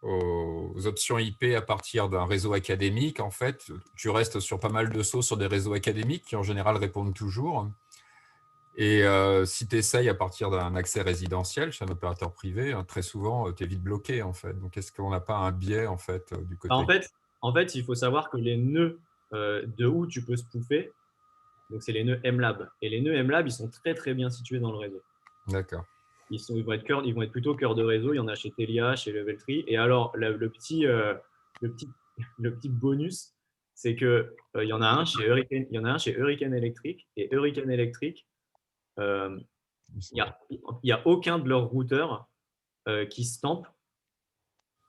aux options IP à partir d'un réseau académique, en fait, tu restes sur pas mal de sauts sur des réseaux académiques qui en général répondent toujours. Et si tu essayes à partir d'un accès résidentiel chez un opérateur privé, très souvent, tu es vite bloqué, en fait. Donc, est-ce qu'on n'a pas un biais, en fait, du côté… En fait, il faut savoir que les nœuds de où tu peux spoofer, donc c'est les nœuds MLab. Et les nœuds MLab, ils sont très, très bien situés dans le réseau. D'accord. Ils vont être plutôt cœur de réseau. Il y en a chez Telia, chez Level3. Et alors, le petit bonus, c'est qu'il y en a un chez Hurricane Electric. Et Hurricane Electric, il n'y a aucun de leurs routeurs qui stamp.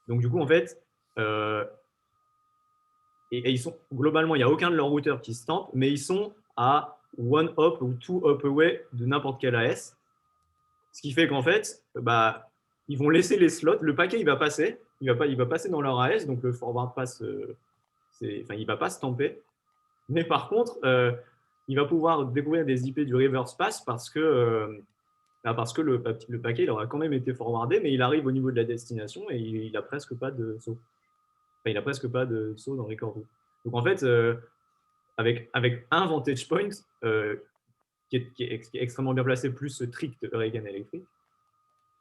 Donc, du coup, en fait, et ils sont, globalement, il n'y a aucun de leurs routeurs qui stamp, mais ils sont à one hop ou two hop away de n'importe quel AS. Ce qui fait qu'en fait, ils vont laisser les slots. Le paquet, il va passer. Il va passer dans leur AS. Donc, le forward pass, il ne va pas stamper. Mais par contre, il va pouvoir découvrir des IP du reverse pass parce que le paquet, il aura quand même été forwardé, mais il arrive au niveau de la destination et il n'a presque pas de saut. Enfin, il n'a presque pas de saut dans record route. Donc, en fait, avec un vantage point, qui est extrêmement bien placé, plus ce trick de Hurricane électrique,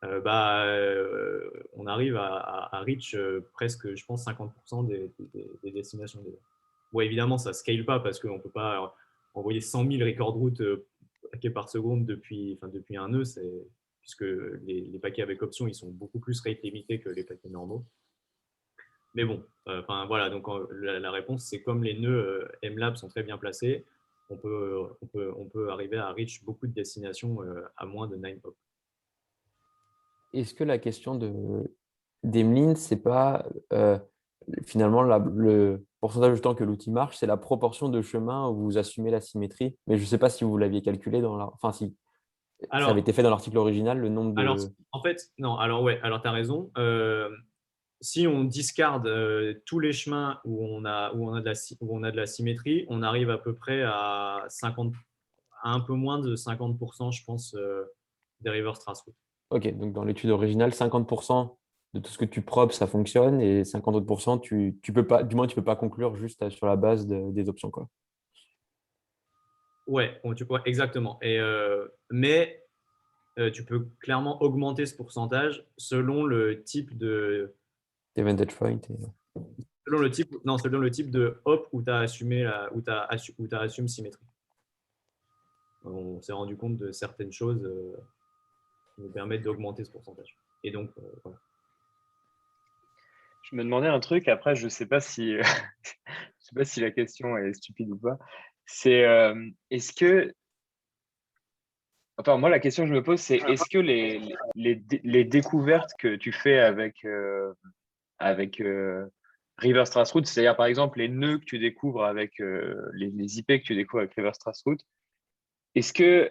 on arrive à reach presque, je pense, 50% des destinations déjà. Bon, évidemment, ça ne scale pas parce qu'on ne peut pas envoyer 100 000 record routes paquets par seconde depuis un nœud, puisque les paquets avec option, ils sont beaucoup plus rate limités que les paquets normaux. Mais bon, voilà, donc la réponse, c'est comme les nœuds MLab sont très bien placés, on peut arriver à reach beaucoup de destinations à moins de 9 hops. Est-ce que la question d'Emeline, c'est pas finalement le pourcentage de temps que l'outil marche, c'est la proportion de chemin où vous assumez la symétrie. Mais je ne sais pas si vous l'aviez calculé enfin si ça avait été fait dans l'article original, le nombre de. Alors, en fait, non, alors ouais, alors tu as raison. Si on discarde tous les chemins où on a de la symétrie, on arrive à peu près à un peu moins de 50%, je pense, des reverse traceroutes. Ok, donc dans l'étude originale, 50% de tout ce que tu probes, ça fonctionne, et 50 autres %, tu peux pas, du moins tu peux pas conclure juste sur la base des options, quoi. Ouais, exactement. Mais tu peux clairement augmenter ce pourcentage selon le type de Des vantage points. selon le type de hop où tu as assumé symétrie. On s'est rendu compte de certaines choses qui nous permettent d'augmenter ce pourcentage. Et donc, voilà. Je me demandais un truc, après, je ne sais pas si, je sais pas si la question est stupide ou pas. C'est est-ce que. Enfin, moi, la question que je me pose, c'est est-ce que les découvertes que tu fais avec Reverse Traceroute, c'est-à-dire par exemple les nœuds que tu découvres avec les IP que tu découvres avec Reverse Traceroute, est-ce que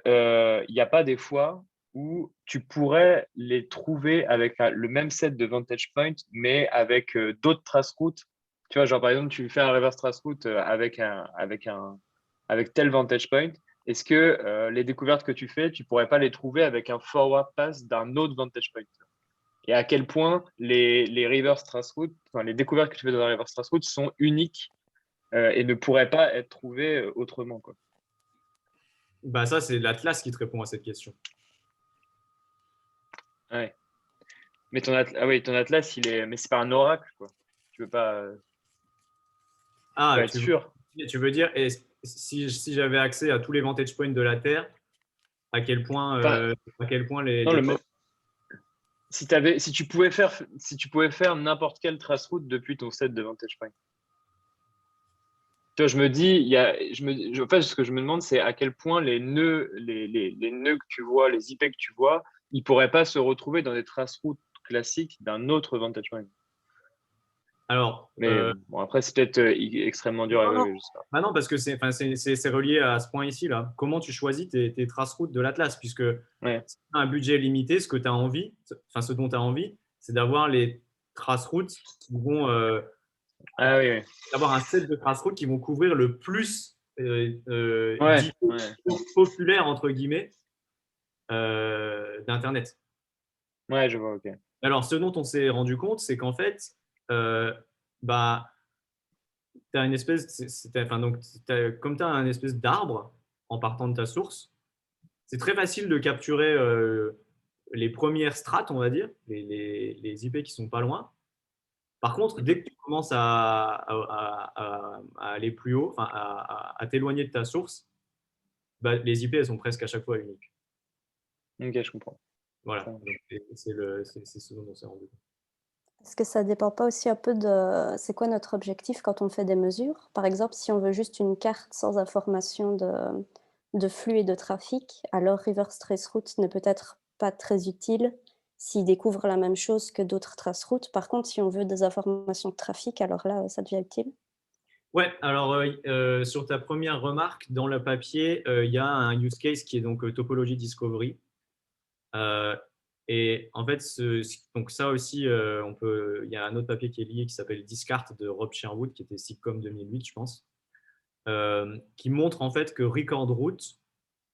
il n'y a pas des fois où tu pourrais les trouver avec le même set de Vantage Point, mais avec d'autres traceroutes? Tu vois, genre par exemple, tu fais un Reverse Traceroute avec tel Vantage Point. Est-ce que les découvertes que tu fais, tu pourrais pas les trouver avec un forward pass d'un autre Vantage Point? Et à quel point les reverse traceroutes, enfin, les découvertes que tu fais dans la reverse traceroute sont uniques et ne pourraient pas être trouvées autrement, quoi. Bah, ça, c'est l'Atlas qui te répond à cette question. Ouais. Mais ton Atlas, mais c'est pas un oracle, quoi. Tu veux pas, être sûr. Tu veux dire, si j'avais accès à tous les vantage points de la Terre, à quel point Non, si tu pouvais faire n'importe quelle traceroute depuis ton set de vantage point. Tu vois, je me dis, en fait, ce que je me demande, c'est à quel point les nœuds que tu vois, les IP que tu vois, ils pourraient pas se retrouver dans des traceroutes classiques d'un autre vantage point. Alors, Mais bon, après, c'est peut-être extrêmement dur à évaluer, je sais pas. bah non, parce que c'est relié à ce point ici, là. Comment tu choisis tes traces-routes de l'Atlas? Puisque Ouais. si tu as un budget limité, ce dont tu as envie, c'est d'avoir les traces-routes qui vont Oui. avoir un set de traces-routes qui vont couvrir le plus Ouais. populaire, entre guillemets, d'Internet. Ouais, je vois, ok. Alors, ce dont on s'est rendu compte, c'est qu'en fait, bah, tu as une espèce, comme tu as un espèce d'arbre en partant de ta source, c'est très facile de capturer les premières strates, on va dire, les IP qui sont pas loin. Par contre, dès que tu commences à aller plus haut, à t'éloigner de ta source, bah, les IP, elles sont presque à chaque fois uniques. Ok, je comprends. Voilà, c'est ce dont on s'est rendu compte. Est-ce que ça ne dépend pas aussi un peu de c'est quoi notre objectif quand on fait des mesures? Par exemple, si on veut juste une carte sans information de flux et de trafic, alors Reverse Traceroute n'est peut-être pas très utile s'il découvre la même chose que d'autres traceroutes. Par contre, si on veut des informations de trafic, alors là, ça devient utile. Ouais, alors sur ta première remarque, dans le papier, il y a un use case qui est donc topologie discovery. Et en fait, donc ça aussi, il y a un autre papier qui est lié qui s'appelle Discard de Rob Sherwood, qui était SIGCOMM 2008, je pense, qui montre en fait que Record Route,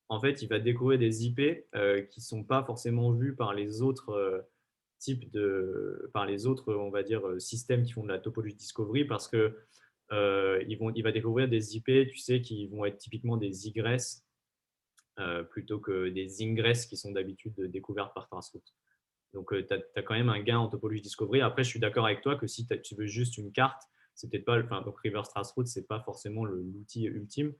en fait, il va découvrir des IP qui ne sont pas forcément vus par les autres par les autres, on va dire, systèmes qui font de la topologie discovery, parce que il va découvrir des IP, tu sais, qui vont être typiquement des egress plutôt que des ingress qui sont d'habitude découvertes par traceroute. Donc, tu as quand même un gain en topologie discovery. Après, je suis d'accord avec toi que si tu veux juste une carte, c'est peut-être pas, donc reverse traceroute, c'est pas forcément l'outil ultime.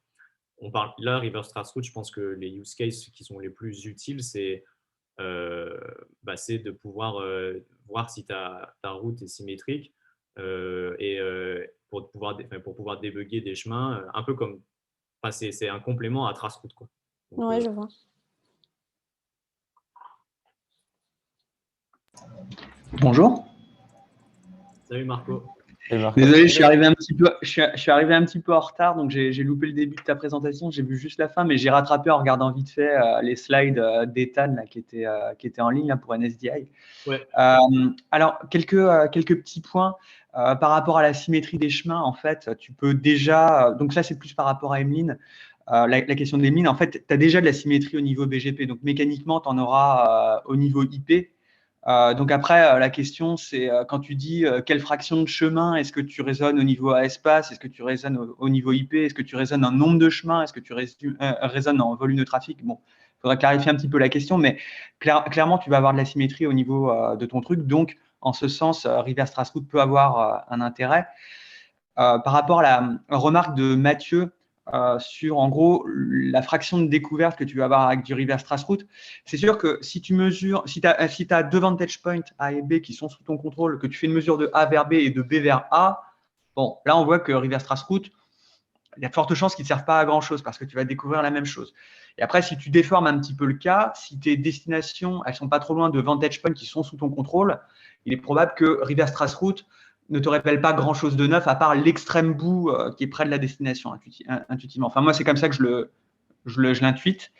On parle là, reverse traceroute, je pense que les use cases qui sont les plus utiles, c'est de pouvoir voir si ta route est symétrique pour pouvoir débugger des chemins, un peu comme, c'est un complément à traceroute, quoi. Oui, je vois. Bonjour. Salut Marco. Désolé, je suis arrivé un petit peu en retard, donc j'ai loupé le début de ta présentation. J'ai vu juste la fin, mais j'ai rattrapé en regardant vite fait les slides d'Ethan qui étaient en ligne là, pour NSDI. Ouais. Alors, quelques petits points par rapport à la symétrie des chemins. En fait, tu peux déjà. Donc, ça, c'est plus par rapport à Emeline. La question de Emeline, en fait, tu as déjà de la symétrie au niveau BGP. Donc, mécaniquement, tu en auras au niveau IP. Donc après, la question, c'est quand tu dis quelle fraction de chemin, est-ce que tu raisonnes au niveau à espace, est-ce que tu raisonnes au niveau IP, est-ce que tu raisonnes en nombre de chemins, est-ce que tu raisonnes en volume de trafic? Bon, il faudra clarifier un petit peu la question, mais clairement, tu vas avoir de la symétrie au niveau de ton truc. Donc, en ce sens, reverse traceroute peut avoir un intérêt. Par rapport à la remarque de Mathieu, sur en gros la fraction de découverte que tu vas avoir avec du reverse traceroute, c'est sûr que si tu mesures, si tu as deux vantage points A et B qui sont sous ton contrôle, que tu fais une mesure de A vers B et de B vers A, bon, là on voit que reverse traceroute, il y a de fortes chances qu'ils ne servent pas à grand chose parce que tu vas découvrir la même chose. Et après, si tu déformes un petit peu le cas, si tes destinations, elles sont pas trop loin de vantage points qui sont sous ton contrôle, il est probable que reverse traceroute ne te révèle pas grand-chose de neuf à part l'extrême bout qui est près de la destination intuitivement. Enfin, moi, c'est comme ça que je l'intuite.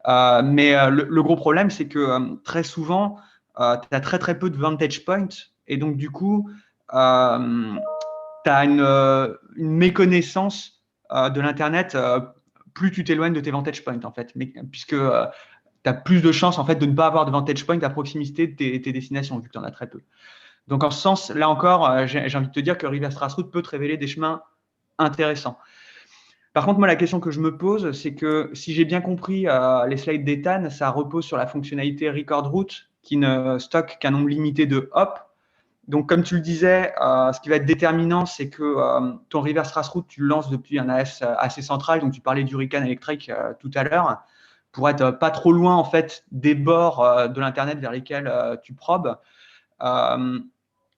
Mais le gros problème, c'est que très souvent, tu as très peu de vantage points. Et donc, du coup, tu as une méconnaissance de l'Internet plus tu t'éloignes de tes vantage points, en fait. Puisque tu as plus de chances en fait, de ne pas avoir de vantage point à proximité de tes destinations, vu que tu en as très peu. Donc, en ce sens, là encore, j'ai envie de te dire que reverse traceroute peut te révéler des chemins intéressants. Par contre, moi, la question que je me pose, c'est que si j'ai bien compris les slides d'Ethan, ça repose sur la fonctionnalité record route qui ne stocke qu'un nombre limité de hops. Donc, comme tu le disais, ce qui va être déterminant, c'est que ton reverse traceroute, tu le lances depuis un AS assez central. Donc, tu parlais d'Hurricane électrique tout à l'heure, pour être pas trop loin en fait des bords de l'Internet vers lesquels tu probes.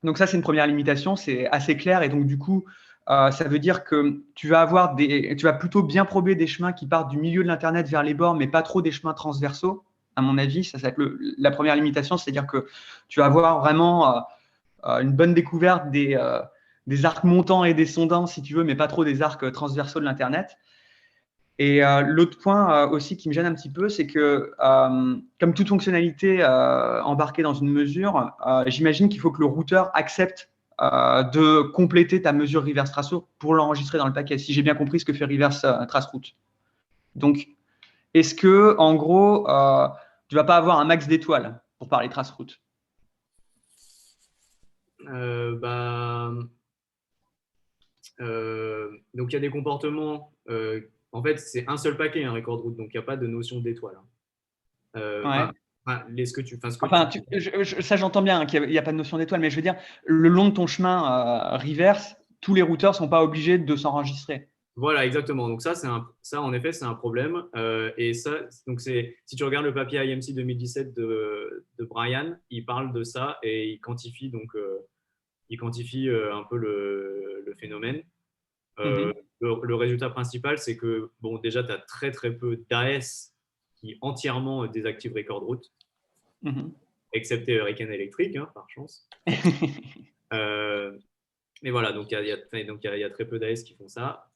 Donc ça, c'est une première limitation, c'est assez clair. Et donc, du coup, ça veut dire que tu vas plutôt bien prober des chemins qui partent du milieu de l'Internet vers les bords, mais pas trop des chemins transversaux, à mon avis. Ça va être la première limitation, c'est-à-dire que tu vas avoir vraiment une bonne découverte des arcs montants et descendants, si tu veux, mais pas trop des arcs transversaux de l'Internet. Et l'autre point aussi qui me gêne un petit peu, c'est que comme toute fonctionnalité embarquée dans une mesure, j'imagine qu'il faut que le routeur accepte de compléter ta mesure reverse traceroute pour l'enregistrer dans le paquet, si j'ai bien compris ce que fait reverse traceroute. Donc, est-ce que, en gros, tu ne vas pas avoir un max d'étoiles pour parler traceroute? Donc, il y a des comportements. En fait, c'est un seul paquet, un record route, donc il n'y a pas de notion d'étoile. Ouais. Ça, j'entends bien hein, qu'il n'y a pas de notion d'étoile, mais je veux dire, le long de ton chemin reverse, tous les routeurs ne sont pas obligés de s'enregistrer. Voilà, exactement. Donc ça, en effet, c'est un problème. Et ça, donc si tu regardes le papier IMC 2017 de Brian, il parle de ça et il quantifie un peu le phénomène. Le résultat principal, c'est que bon, déjà, tu as très peu d'AS qui entièrement désactivent record route, excepté Hurricane électrique, hein, par chance. Mais voilà, donc il y a très peu d'AS qui font ça.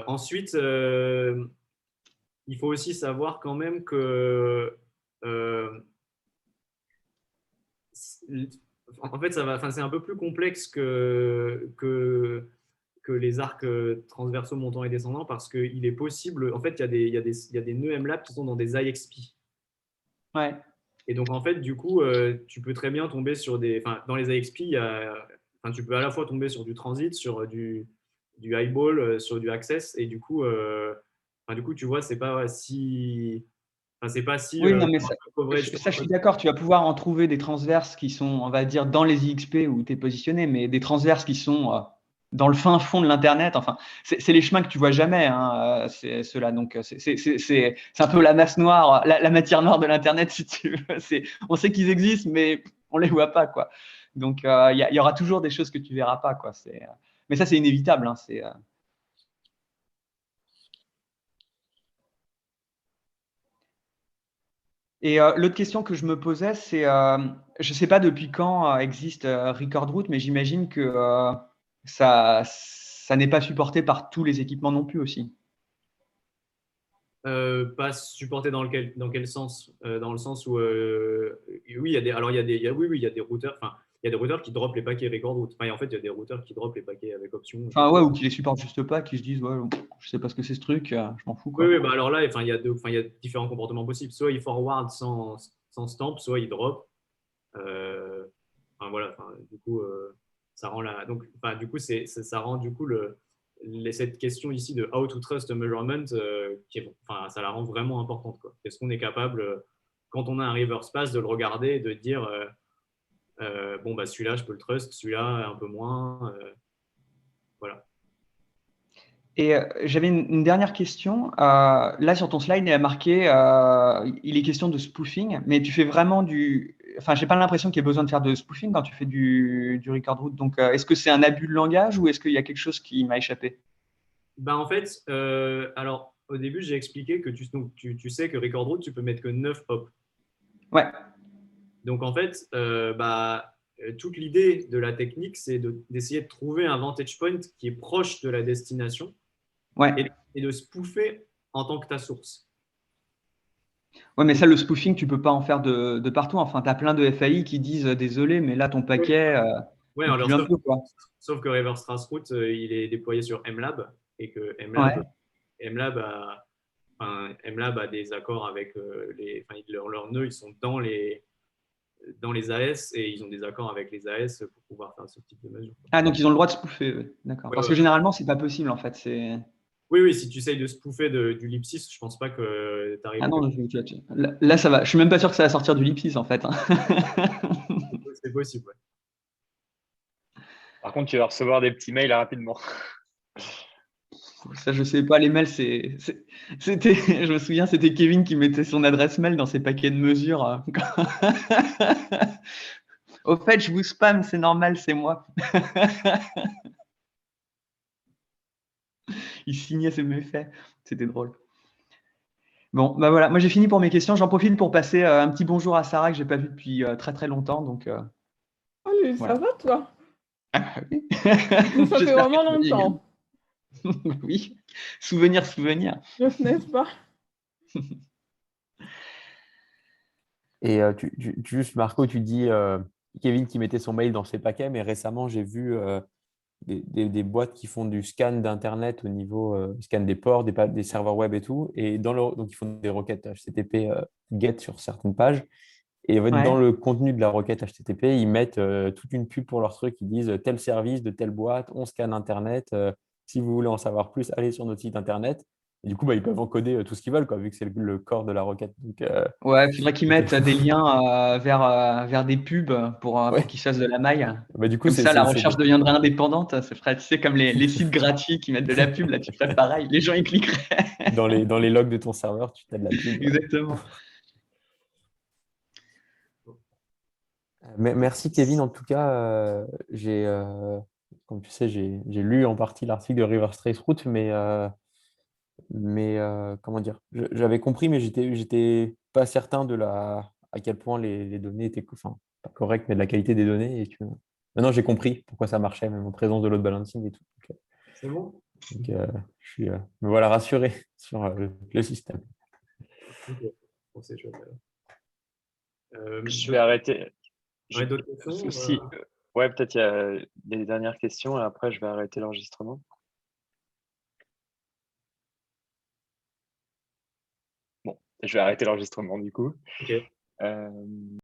Ensuite, il faut aussi savoir quand même que en fait, c'est un peu plus complexe que les arcs transversaux montants et descendants parce qu'il est possible, en fait, il y a des nœuds MLab qui sont dans des IXP. Ouais. Et donc, en fait, du coup, tu peux très bien tomber sur dans les IXP, tu peux à la fois tomber sur du transit, sur du highball, sur du access, et du coup, du coup, tu vois, c'est pas si. Enfin, c'est pas si Oui, non, mais ça, coverage. ça, je suis d'accord. Tu vas pouvoir en trouver des transverses qui sont, on va dire, dans les IXP où tu es positionné, mais des transverses qui sont dans le fin fond de l'Internet. Enfin, c'est les chemins que tu vois jamais, hein, ceux-là. Donc, c'est un peu la masse noire, la matière noire de l'Internet, si tu veux. On sait qu'ils existent, mais on les voit pas, quoi. Donc, il y aura toujours des choses que tu verras pas, quoi. Mais ça, c'est inévitable. Hein, Et l'autre question que je me posais, c'est, je ne sais pas depuis quand existe Recordroot, mais j'imagine que ça n'est pas supporté par tous les équipements non plus aussi. Pas supporté dans quel sens? Dans le sens où oui, il y a des routeurs. Enfin, il y a des routeurs qui dropent les paquets record route. Enfin, en fait, il y a des routeurs qui dropent les paquets avec option. Enfin, ouais, ou qui les supportent juste pas, qui se disent, ouais, je sais pas ce que c'est ce truc, je m'en fous, Oui, quoi. oui, bah alors là, enfin, il y a différents comportements possibles. Soit il forward sans stamp, soit il drop. Enfin, voilà. Enfin, du coup, ça rend donc, enfin, du coup, ça rend du coup cette question ici de how to trust a measurement, enfin, ça la rend vraiment importante, quoi. Est-ce qu'on est capable, quand on a un reverse pass, de le regarder et de dire bon, bah, celui-là, je peux le trust, celui-là, un peu moins. Voilà. Et j'avais une dernière question. Là, sur ton slide, il y a marqué, il est question de spoofing, mais tu fais vraiment Enfin, j'ai pas l'impression qu'il y ait besoin de faire de spoofing quand tu fais du record route. Donc, est-ce que c'est un abus de langage ou est-ce qu'il y a quelque chose qui m'a échappé? Bah, en fait, alors, au début, j'ai expliqué que tu sais que record route, tu peux mettre que 9 hops. Ouais, Donc, en fait, toute l'idée de la technique, c'est d'essayer de trouver un vantage point qui est proche de la destination ouais. et de spoofer en tant que ta source. Ouais, mais ça, le spoofing, tu peux pas en faire de partout. Enfin, tu as plein de FAI qui disent désolé, mais là, ton paquet, Ouais, il alors pue un peu, quoi. sauf que Reverse Traceroute, il est déployé sur MLab et que Ouais. MLab a des accords avec leurs nœuds, ils sont dans les AS et ils ont des accords avec les AS pour pouvoir faire ce type de mesure. Ah, donc ils ont le droit de spoofer, d'accord. Ouais, Parce ouais. que généralement, c'est pas possible, en fait. Oui, oui, si tu essayes de spoofer du lipsys, je pense pas que tu Ah arrives. non, là, ça va. Je suis même pas sûr que ça va sortir du lipsys, en fait, hein. C'est possible, ouais. Par contre, tu vas recevoir des petits mails rapidement. Ça, je sais pas. Les mails, c'était. Je me souviens, c'était Kevin qui mettait son adresse mail dans ses paquets de mesures. Au fait, je vous spam, c'est normal, c'est moi. Il signait ses méfaits. C'était drôle. Bon, bah voilà. Moi, j'ai fini pour mes questions. J'en profite pour passer un petit bonjour à Sarah que j'ai pas vue depuis très très longtemps. Donc, Allez, voilà. ça va toi? Oui. Ça fait J'espère vraiment que tu vas bien. longtemps, Oui. Souvenir, souvenir. n'est-ce pas? Et juste, Marco, tu dis Kevin qui mettait son mail dans ses paquets, mais récemment, j'ai vu des boîtes qui font du scan d'Internet au niveau scan des ports, des serveurs web et tout. Et donc, ils font des requêtes HTTP GET sur certaines pages. Et en fait, dans Ouais. le contenu de la requête HTTP, ils mettent toute une pub pour leur truc. Ils disent tel service de telle boîte, on scanne Internet. Si vous voulez en savoir plus, allez sur notre site Internet. Et du coup, ils peuvent encoder tout ce qu'ils veulent, quoi, vu que c'est le corps de la requête. Donc, Ouais, il faudrait qu'ils c'est mettent fou. des liens vers des pubs pour Ouais. qu'ils se fassent de la maille. Du coup, Comme ça, la recherche deviendrait indépendante. Ça ferait, tu sais, comme les sites gratuits qui mettent de la pub, là, tu ferais pareil. Les gens y cliqueraient. dans les logs de ton serveur, tu as de la pub. Exactement. Merci Kevin. En tout cas, comme tu sais, j'ai lu en partie l'article de River Trace Route, mais comment dire, j'avais compris, mais j'étais pas certain à quel point les données étaient, enfin, pas correctes, mais de la qualité des données. Maintenant, j'ai compris pourquoi ça marchait, même en présence de load balancing et tout. C'est bon? Je suis, me voilà rassuré sur le système. Ok. Bon, c'est chouette, alors. Je vais arrêter. Ouais, d'autres questions? Si, ouais, peut-être il y a des dernières questions et après je vais arrêter l'enregistrement. Bon, je vais arrêter l'enregistrement du coup. Ok.